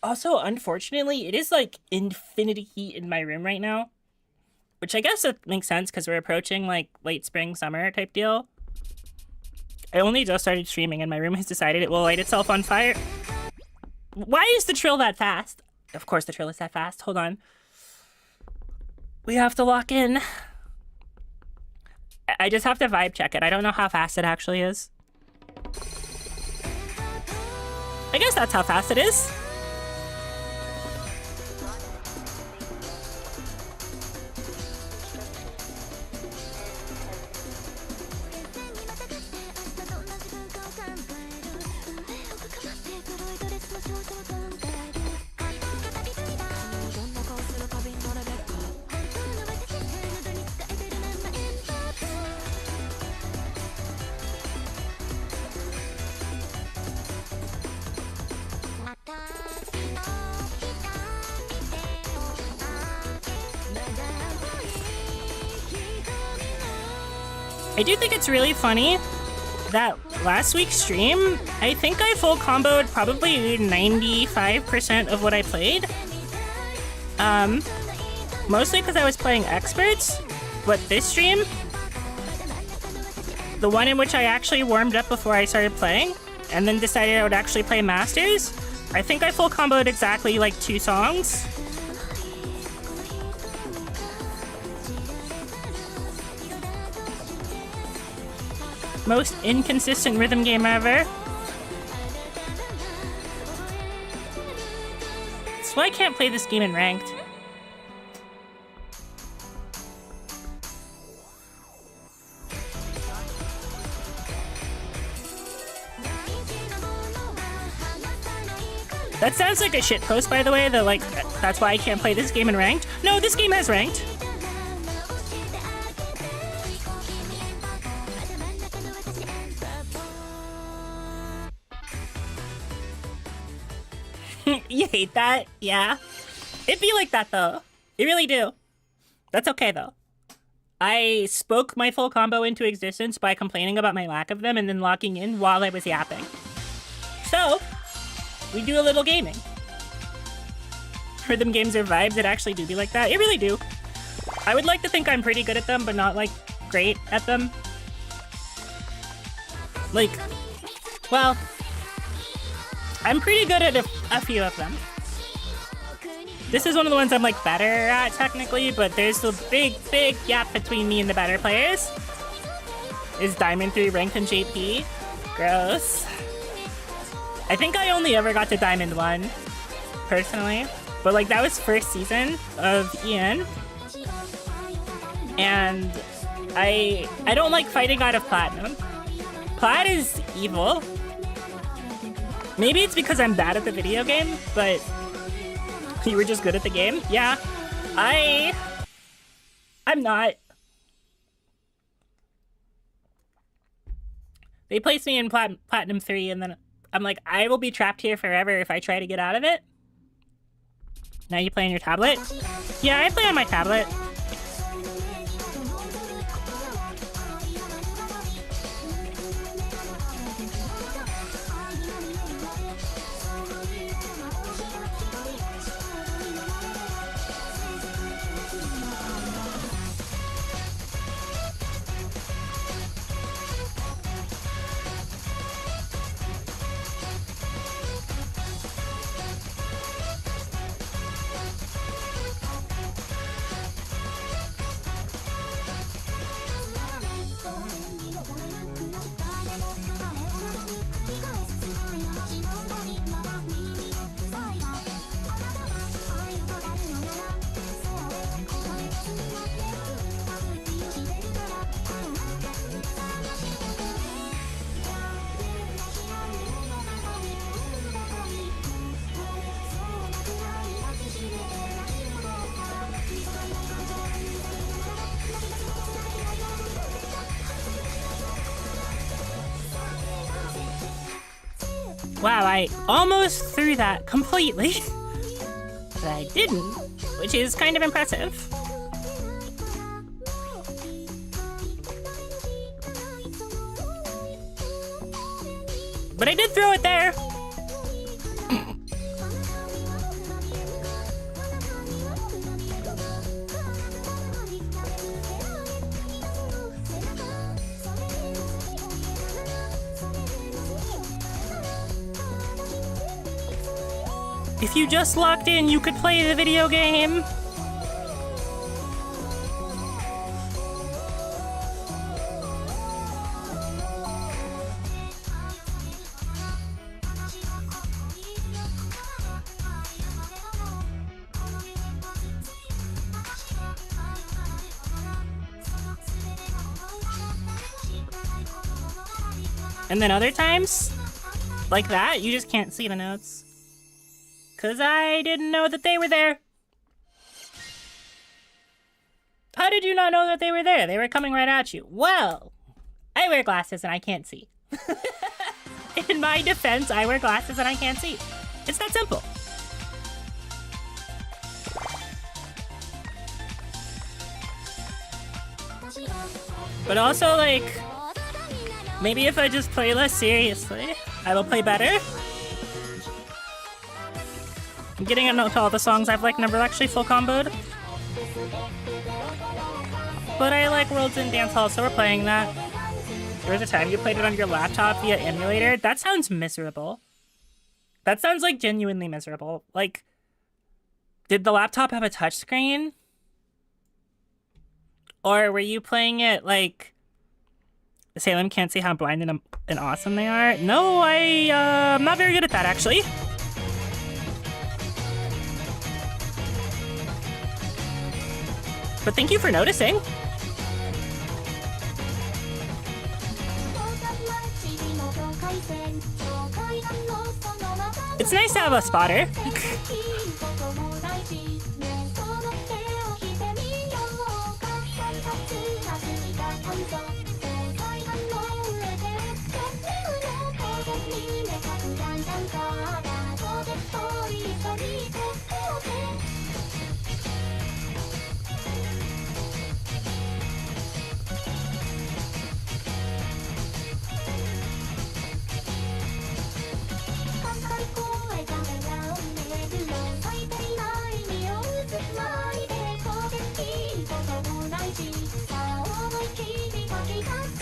Also, unfortunately, it is like infinity heat in my room right now. Which I guess it makes sense because we're approaching like late spring, summer type deal. I only just started streaming and my room has decided it will light itself on fire. Why is the trill that fast? Of course the trill is that fast. Hold on. We have to lock in. I just have to vibe check it. I don't know how fast it actually is. I guess that's how fast it is. I do think it's really funny that last week's stream, I think I full comboed probably 95% of what I played. Mostly because I was playing experts, but this stream, the one in which I actually warmed up before I started playing, and then decided I would actually play masters, I think I full comboed exactly like 2 songs. Most inconsistent rhythm game ever. That's why I can't play this game in ranked. That sounds like a shit post, by the way, that like, that's why I can't play this game in ranked. No, this game has ranked. You hate that? Yeah. It'd be like that, though. You really do. That's okay, though. I spoke my full combo into existence by complaining about my lack of them and then locking in while I was yapping. So, we do a little gaming. Rhythm games or vibes, it actually do be like that. It really do. I would like to think I'm pretty good at them, but not, like, great at them. Like, well, I'm pretty good at a few of them. This is one of the ones I'm, like, better at, technically, but there's a big, big gap between me and the better players. Is Diamond 3 ranked in JP? Gross. I think I only ever got to Diamond 1, personally. But, like, that was first season of Ian. And I don't like fighting out of Platinum. Plat is evil. Maybe it's because I'm bad at the video game, but you were just good at the game. Yeah, I'm not. They placed me in Platinum 3, and then I'm like, I will be trapped here forever if I try to get out of it. Now you play on your tablet? Yeah, I play on my tablet. Wow, I almost threw that completely. But I didn't, which is kind of impressive. But I did throw it there. If you just locked in, you could play the video game. And then other times, like that, you just can't see the notes. 'Cause I didn't know that they were there. How did you not know that they were there? They were coming right at you. Well, I wear glasses and I can't see. In my defense, I wear glasses and I can't see. It's that simple. But also, like, maybe if I just play less seriously, I will play better. I'm getting a note to all the songs I've like never actually full comboed. But I like Worlds and Dance Hall, so we're playing that. There was a time you played it on your laptop via emulator. That sounds miserable. That sounds like genuinely miserable. Like, did the laptop have a touchscreen? Or were you playing it like Salem can't see how blind and awesome they are? No, I'm not very good at that actually. but thank you for noticing. It's nice to have a spotter.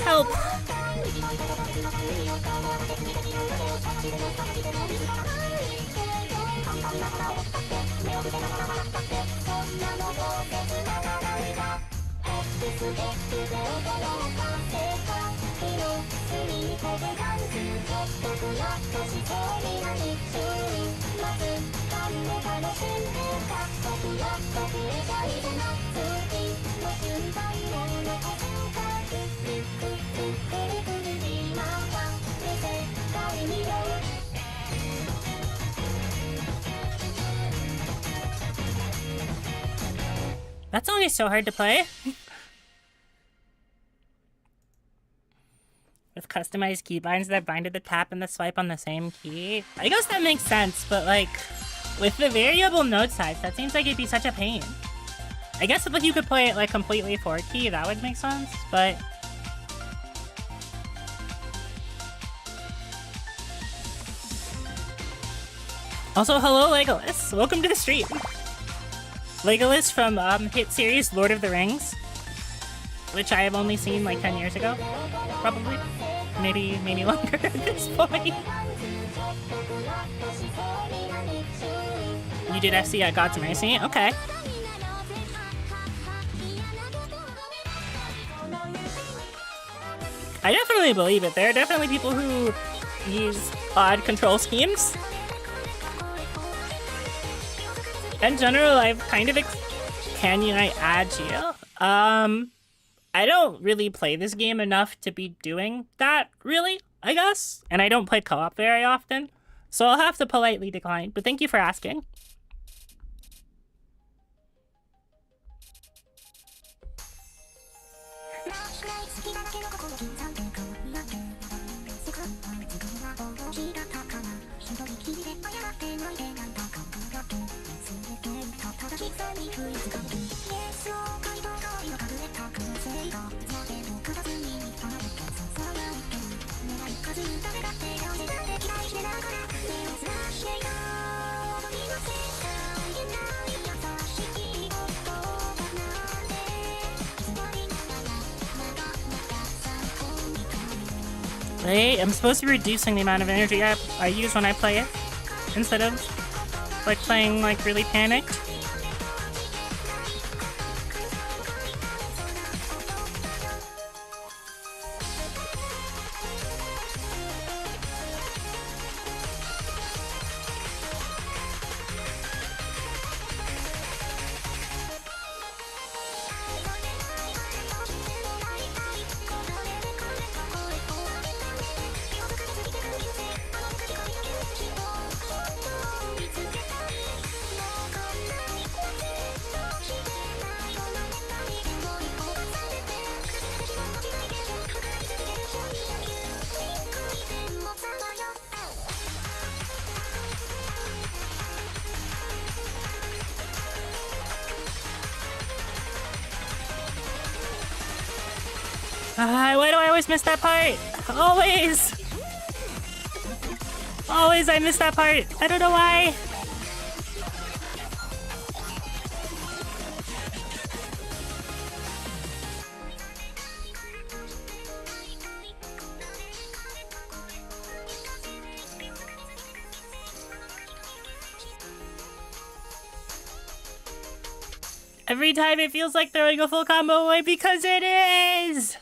Help! That song is so hard to play. With customized keybinds that bind to the tap and the swipe on the same key. I guess that makes sense, but like, with the variable note size, that seems like it'd be such a pain. I guess if you could play it like completely 4-key, that would make sense, but... Also, hello Legolas! Welcome to the stream! Legolas from hit series Lord of the Rings, which I have only seen like 10 years ago, probably. Maybe longer at this point. You did FC at God's Mercy? Okay. I definitely believe it. There are definitely people who use odd control schemes. In general, I've kind of can I add you? I don't really play this game enough to be doing that, really, I guess. And I don't play co-op very often, so I'll have to politely decline, but thank you for asking. Wait, I'm supposed to be reducing the amount of energy I use when I play it, instead of like playing like really panicked. Why do I always miss that part? Always! Always I miss that part. I don't know why. Every time it feels like throwing a full combo away because it is!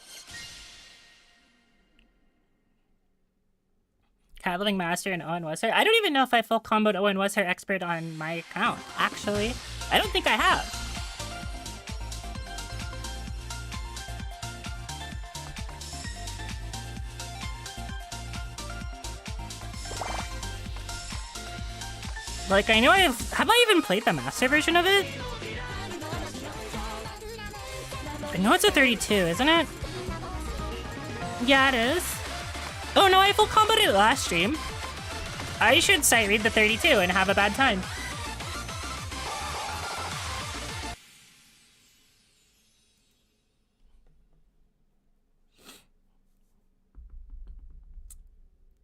Traveling Master and Owen Wesser. I don't even know if I full comboed Owen Wesser Expert on my account, actually. I don't think I have. Like, I know have I even played the master version of it? I know it's a 32, isn't it? Yeah, it is. Oh no, I full comboed it last stream. I should sight read the 32 and have a bad time.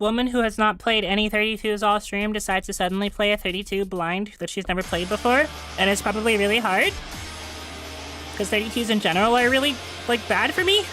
Woman who has not played any 32s all stream decides to suddenly play a 32 blind that she's never played before, and it's probably really hard. Because 32s in general are really, like, bad for me.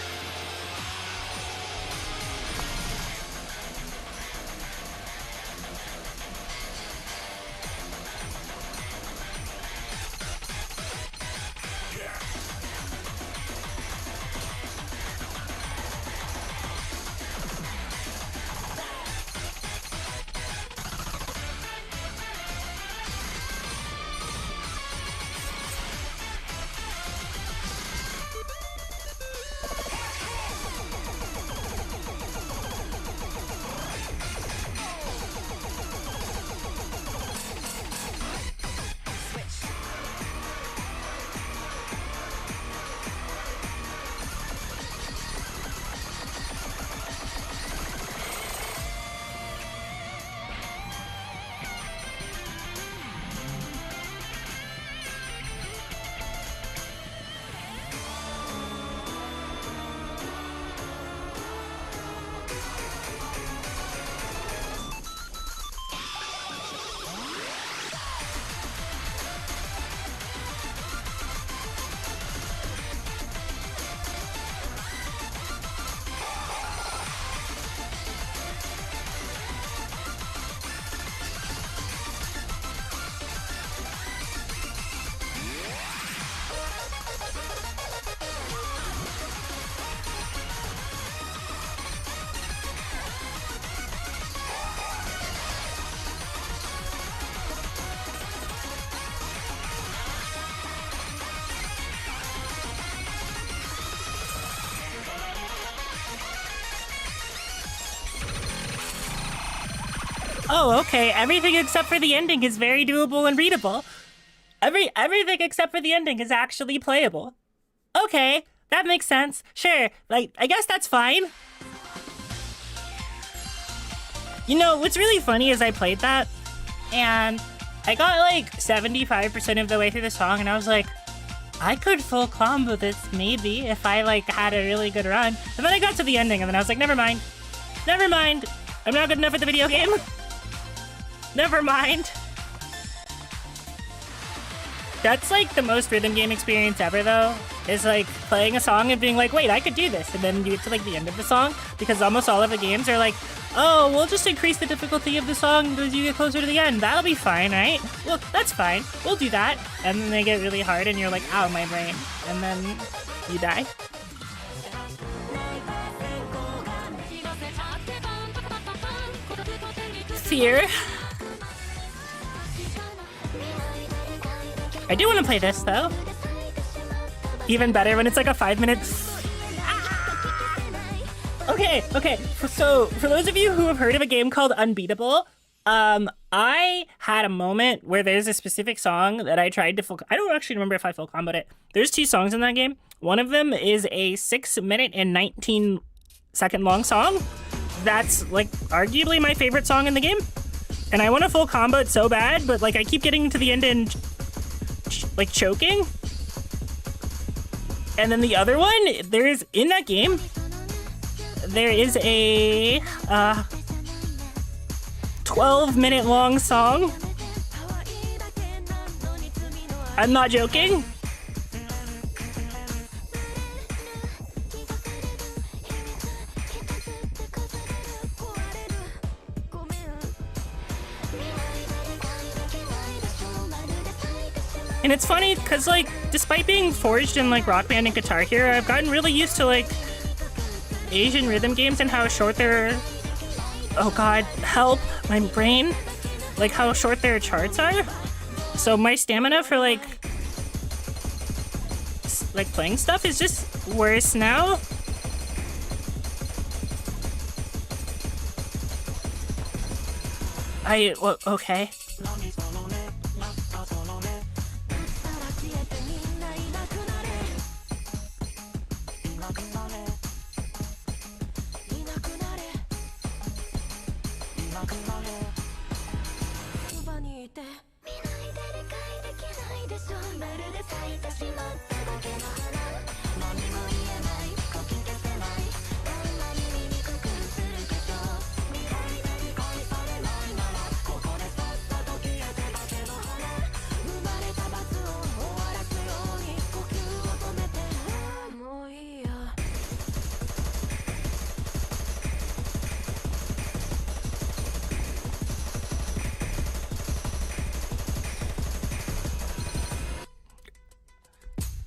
Oh, okay. Everything except for the ending is very doable and readable. Everything except for the ending is actually playable. Okay, that makes sense. Sure, like, I guess that's fine. You know, what's really funny is I played that, and I got like 75% of the way through the song, and I was like, I could full combo this maybe if I like had a really good run. And then I got to the ending, and then I was like, never mind. Never mind. I'm not good enough at the video game. Never mind. That's like the most rhythm game experience ever though, is like playing a song and being like, wait, I could do this. And then you get to like the end of the song, because almost all of the games are like, oh, we'll just increase the difficulty of the song as you get closer to the end. That'll be fine, right? Well, that's fine. We'll do that. And then they get really hard and you're like, ow, my brain. And then you die. Fear. I do want to play this, though. Even better when it's like a 5-minute... Okay. So, for those of you who have heard of a game called Unbeatable, I had a moment where there's a specific song that I tried to full... I don't actually remember if I full comboed it. There's 2 songs in that game. One of them is a 6-minute and 19-second long song. That's, like, arguably my favorite song in the game. And I want to full combo it so bad, but, like, I keep getting to the end and... like choking. And then the other one, there's in that game, there is a 12-minute long song. I'm not joking. And it's funny because, like, despite being forged in, like, Rock Band and Guitar Hero, I've gotten really used to, like, Asian rhythm games and how short their... Oh god, help, my brain. Like, how short their charts are. So my stamina for, like, playing stuff is just worse now. Okay.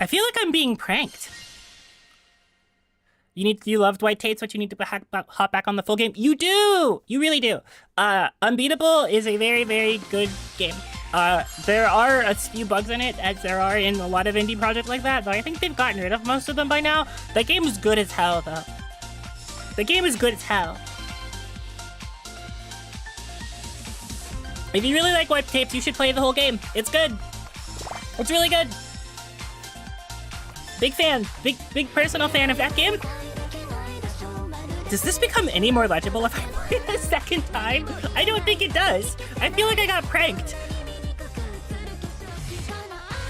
I feel like I'm being pranked. You loved White Tates, but you need to hop back on the full game. You do! You really do. Unbeatable is a very, very good game. There are a few bugs in it, as there are in a lot of indie projects like that, though I think they've gotten rid of most of them by now. That game is good as hell, though. The game is good as hell. If you really like White Tapes, you should play the whole game. It's good. It's really good. Big fan. Big personal fan of that game. Does this become any more legible if I play it a second time? I don't think it does. I feel like I got pranked.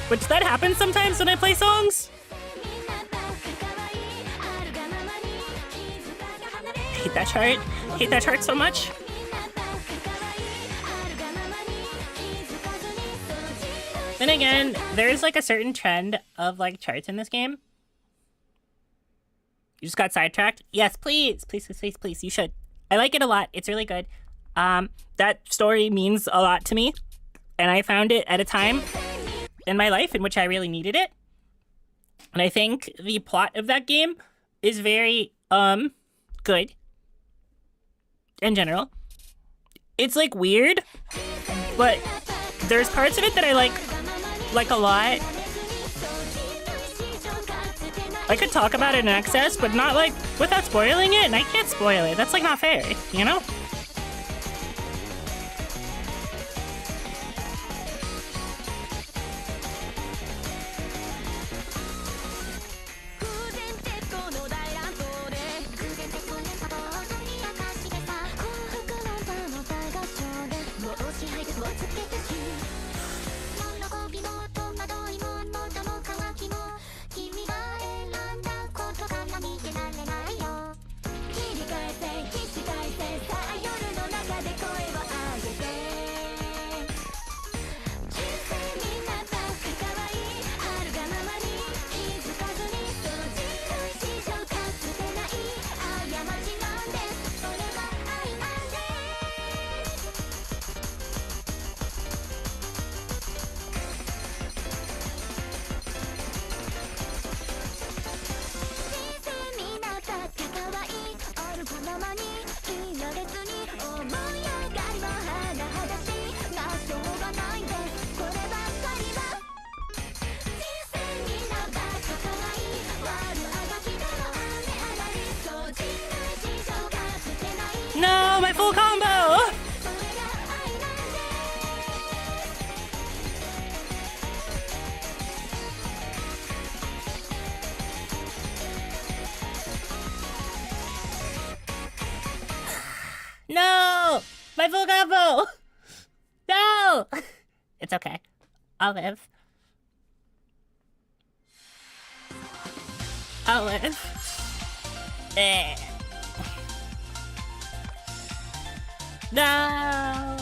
Which that happens sometimes when I play songs. Hate that chart. Hate that chart so much. Then again, there's like a certain trend of like charts in this game. You just got sidetracked? Yes, please. Please, please, please, please. You should. I like it a lot. It's really good. That story means a lot to me. And I found it at a time in my life in which I really needed it. And I think the plot of that game is very, good. In general. It's like weird, but there's parts of it that I like a lot. I could talk about it in excess, but not like without spoiling it, and I can't spoil it. That's like not fair, you know? No, my full combo! No! My full combo! No! It's okay. I'll live. I'll live. Eh. No!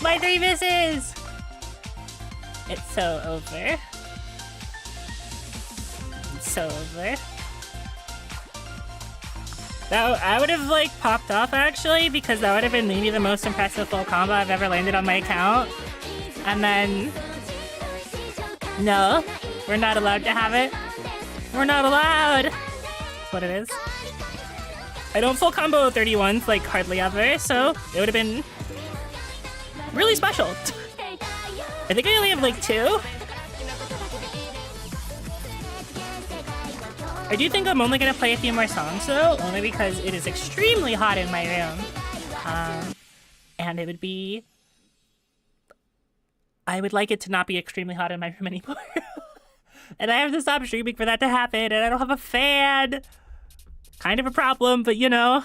My 3 misses! It's so over. It's so over. That I would have like popped off actually, because that would have been maybe the most impressive full combo I've ever landed on my account. And then no, we're not allowed to have it. We're not allowed. That's what it is. I don't full combo 31s like hardly ever, so it would have been really special. I think I only have like 2. I do think I'm only gonna play a few more songs though, only because it is extremely hot in my room. And it would be... I would like it to not be extremely hot in my room anymore. And I have to stop streaming for that to happen, and I don't have a fan. Kind of a problem, but you know.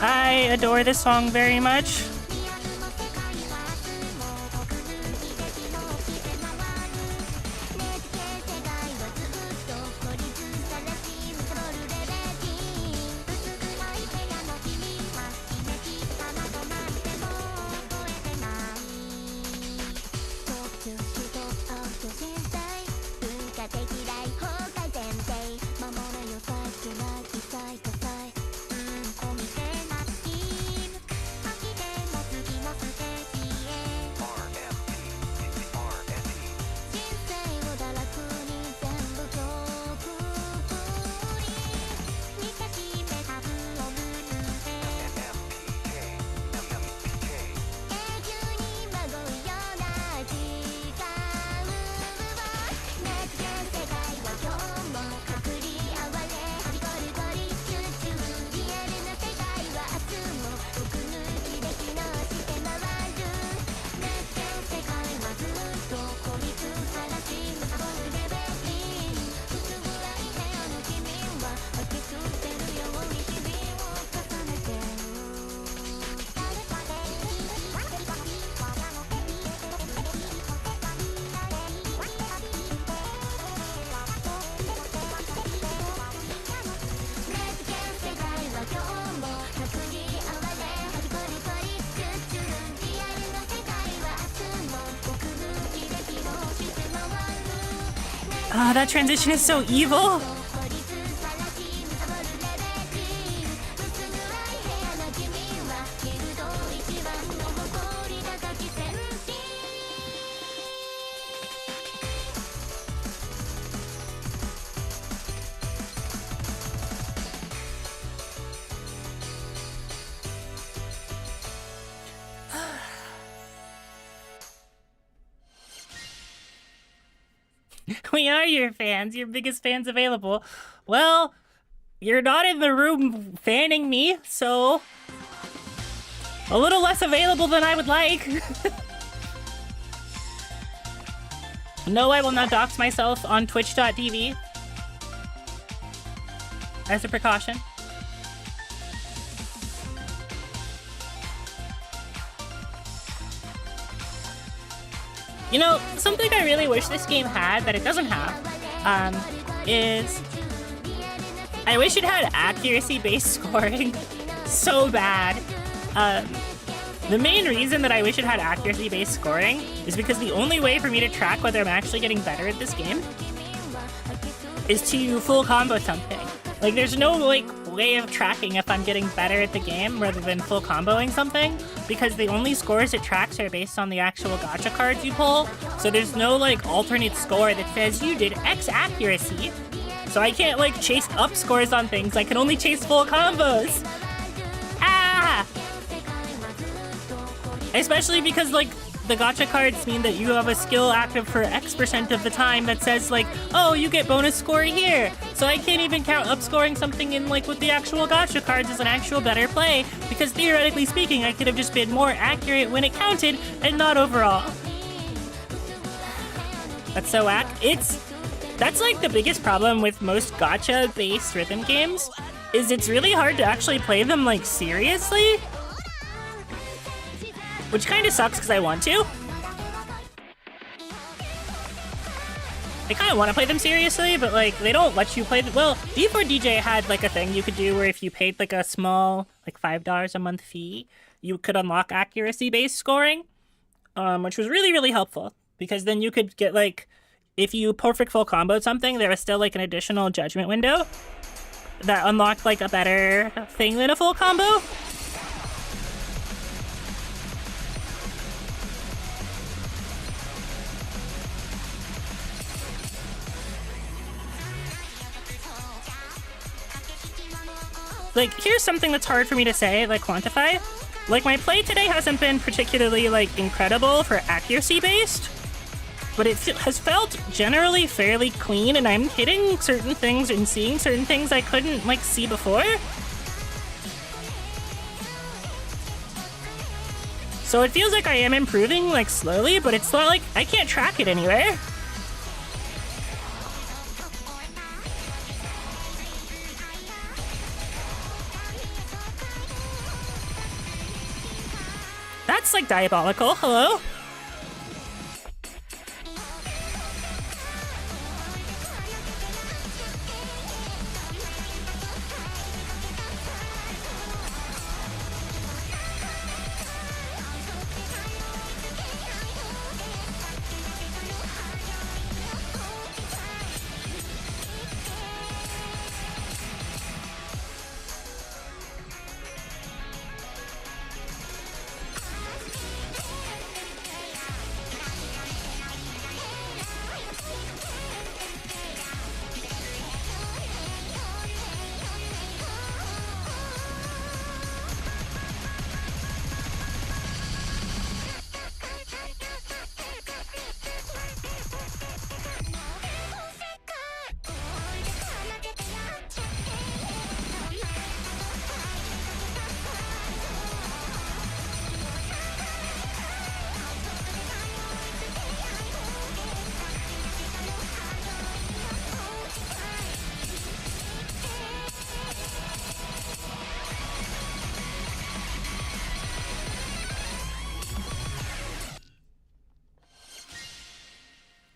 I adore this song very much. Oh, that transition is so evil. We are your fans, your biggest fans available. Well, you're not in the room fanning me, so a little less available than I would like. No, I will not dox myself on twitch.tv as a precaution. You know, something I really wish this game had that it doesn't have, is I wish it had accuracy-based scoring so bad. The main reason that I wish it had accuracy-based scoring is because the only way for me to track whether I'm actually getting better at this game is to full combo something. Like, there's no, like, way of tracking if I'm getting better at the game rather than full comboing something, because the only scores it tracks are based on the actual gacha cards you pull, so there's no, like, alternate score that says you did X accuracy. So I can't, like, chase up scores on things, I can only chase full combos! Ah! Especially because, like, the gacha cards mean that you have a skill active for X% of the time that says, like, oh, you get bonus score here. So I can't even count up scoring something in, like, with the actual gacha cards as an actual better play, because theoretically speaking, I could have just been more accurate when it counted and not overall. That's so whack. That's, like, the biggest problem with most gacha-based rhythm games, is it's really hard to actually play them, like, seriously. Which kind of sucks because I want to. I kind of want to play them seriously, but like they don't let you play them. Well, D4DJ had like a thing you could do where if you paid like a small, like $5 a month fee, you could unlock accuracy-based scoring, which was really, really helpful because then you could get like, if you perfect full comboed something, there was still like an additional judgment window that unlocked like a better thing than a full combo. Like, here's something that's hard for me to say, like, quantify. Like, my play today hasn't been particularly, like, incredible for accuracy-based, but it has felt generally fairly clean, and I'm hitting certain things and seeing certain things I couldn't, like, see before. So it feels like I am improving, like, slowly, but it's not like I can't track it anywhere. that's like diabolical. Hello?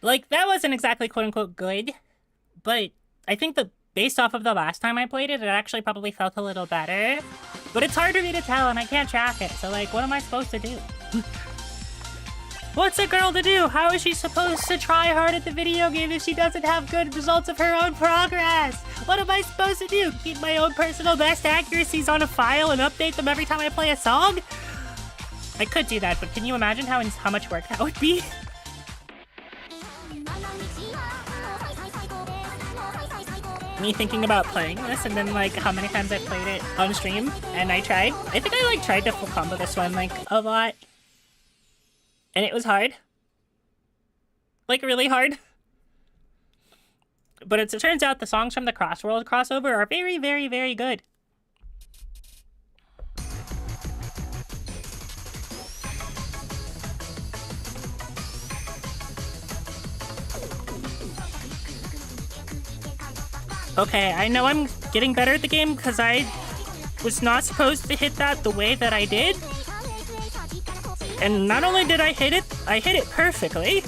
Like, that wasn't exactly quote-unquote good, but I think that based off of the last time I played it, it actually probably felt a little better. But it's hard for me to tell, and I can't track it, so like, what am I supposed to do? What's a girl to do? How is she supposed to try hard at the video game if she doesn't have good results of her own progress? What am I supposed to do? Keep my own personal best accuracies on a file and update them every time I play a song? I could do that, but can you imagine how much work that would be? Me thinking about playing this and then like how many times I played it on stream and I tried. I think I like tried to full combo this one like a lot. And it was hard. Like really hard. But it turns out the songs from the Crossworld crossover are very, very, very good. Okay, I know I'm getting better at the game because I was not supposed to hit that the way that I did. And not only did I hit it perfectly.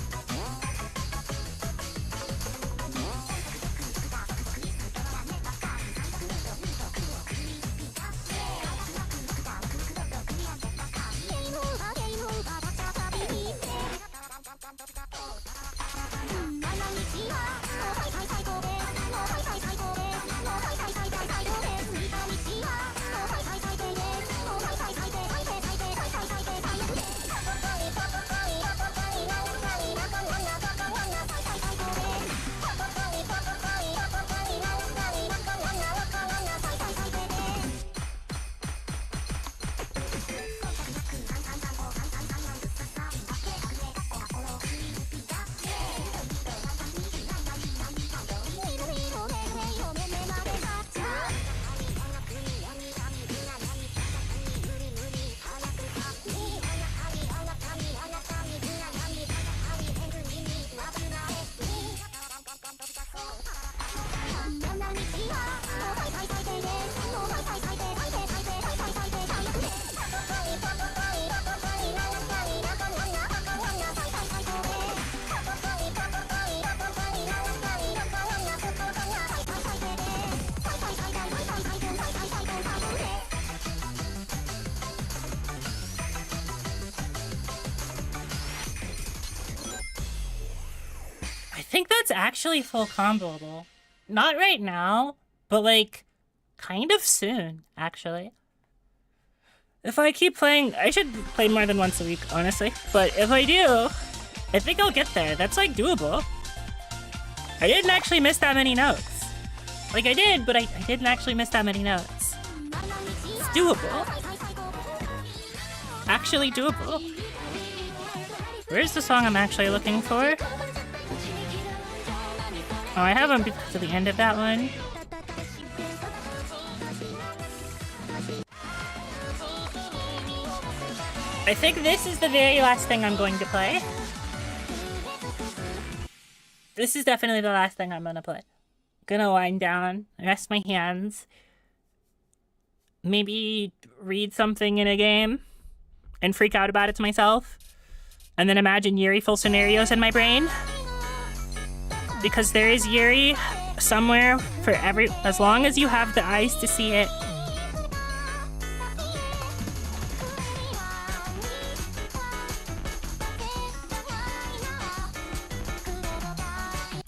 I think that's actually full comboable. Not right now, but like kind of soon, actually. If I keep playing, I should play more than once a week, honestly. But if I do, I think I'll get there. That's like doable. I didn't actually miss that many notes. Like I did, but I didn't actually miss that many notes. It's doable. Actually doable. Where's the song I'm actually looking for? Oh, I haven't been to the end of that one. I think this is the very last thing I'm going to play. This is definitely the last thing I'm gonna play. Gonna wind down, rest my hands, maybe read something in a game, and freak out about it to myself, and then imagine Yuri-ful scenarios in my brain. Because there is Yuri somewhere for as long as you have the eyes to see it.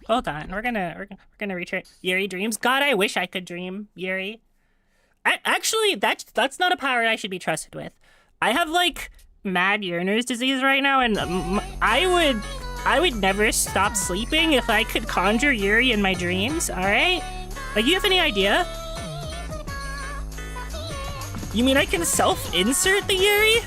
Hold on, we're gonna reach Yuri dreams. God, I wish I could dream Yuri. Actually, that's not a power I should be trusted with. I have like mad yearner's disease right now, and I would never stop sleeping if I could conjure Yuri in my dreams. All right, like, you have any idea? You mean I can self-insert the Yuri?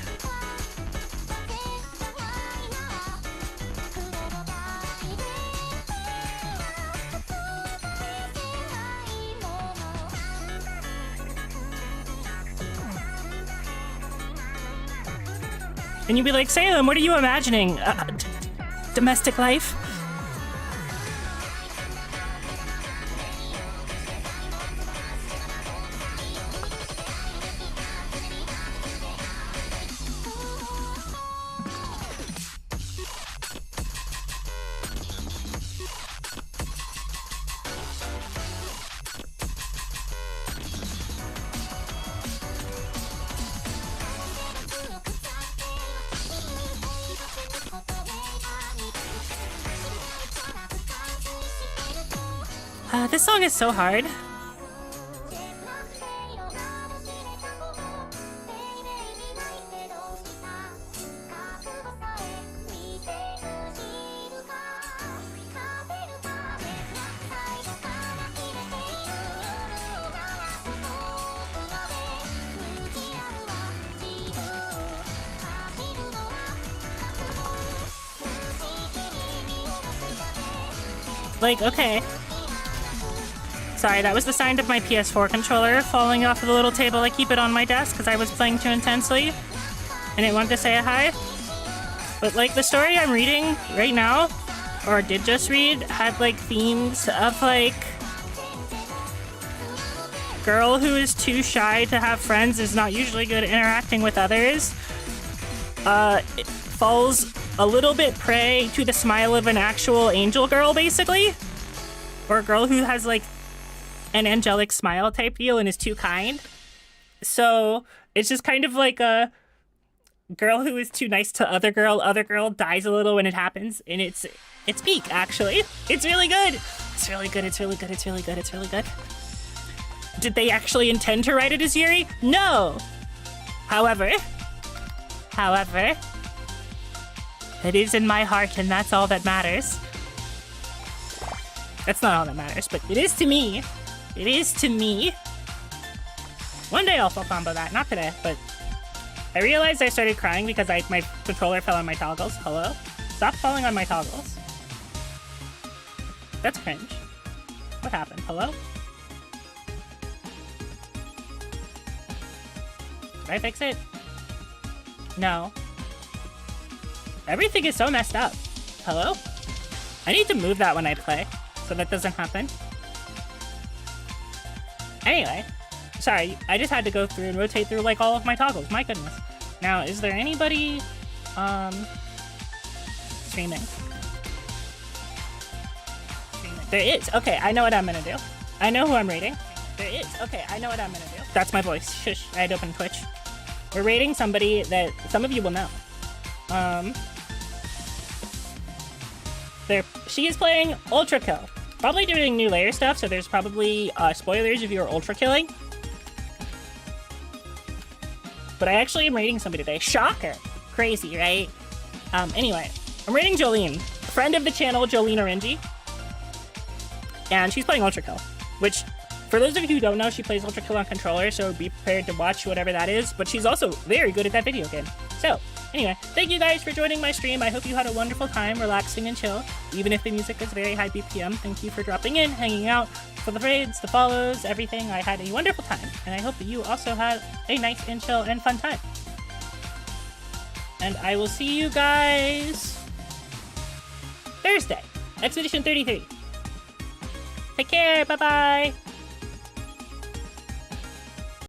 And you'd be like, Salem, what are you imagining? Domestic life? This song is so hard. Like, okay. Sorry, that was the sound of my PS4 controller falling off of the little table I keep it on my desk because I was playing too intensely and it wanted to say a hi. But like, the story I'm reading right now, or did just read, had like themes of like girl who is too shy to have friends, is not usually good at interacting with others, it falls a little bit prey to the smile of an actual angel girl, basically. Or a girl who has like an angelic smile type deal and is too kind. So it's just kind of like a girl who is too nice to other girl dies a little when it happens, and it's peak, actually. It's really good. It's really good, it's really good, it's really good, it's really good. Did they actually intend to write it as Yuri? No! However, it is in my heart, and that's all that matters. That's not all that matters, but it is to me. It is to me. One day I'll full combo that. Not today, but I realized I started crying because my controller fell on my toggles. Hello? Stop falling on my toggles. That's cringe. What happened? Hello? Did I fix it? No. Everything is so messed up. Hello? I need to move that when I play, so that doesn't happen. Anyway, sorry, I just had to go through and rotate through like all of my toggles. My goodness. Now, is there anybody streaming? There is. Okay, I know what I'm gonna do. I know who I'm rating. There is. Okay, I know what I'm gonna do. That's my voice. Shush. I had to open Twitch. We're rating somebody that some of you will know. She is playing Ultra Kill. Probably doing new layer stuff, so there's probably spoilers if you're ultra killing. But I actually am rating somebody today. Shocker! Crazy, right? Anyway, I'm rating Jolene. Friend of the channel, Jolene Orangi. And she's playing Ultra Kill, which, for those of you who don't know, she plays Ultra Kill on controller, so be prepared to watch whatever that is, but she's also very good at that video game. So, anyway, thank you guys for joining my stream. I hope you had a wonderful time relaxing and chill, even if the music is very high BPM. Thank you for dropping in, hanging out, for the raids, the follows, everything. I had a wonderful time, and I hope that you also had a nice and chill and fun time. And I will see you guys Thursday, Expedition 33. Take care, bye-bye!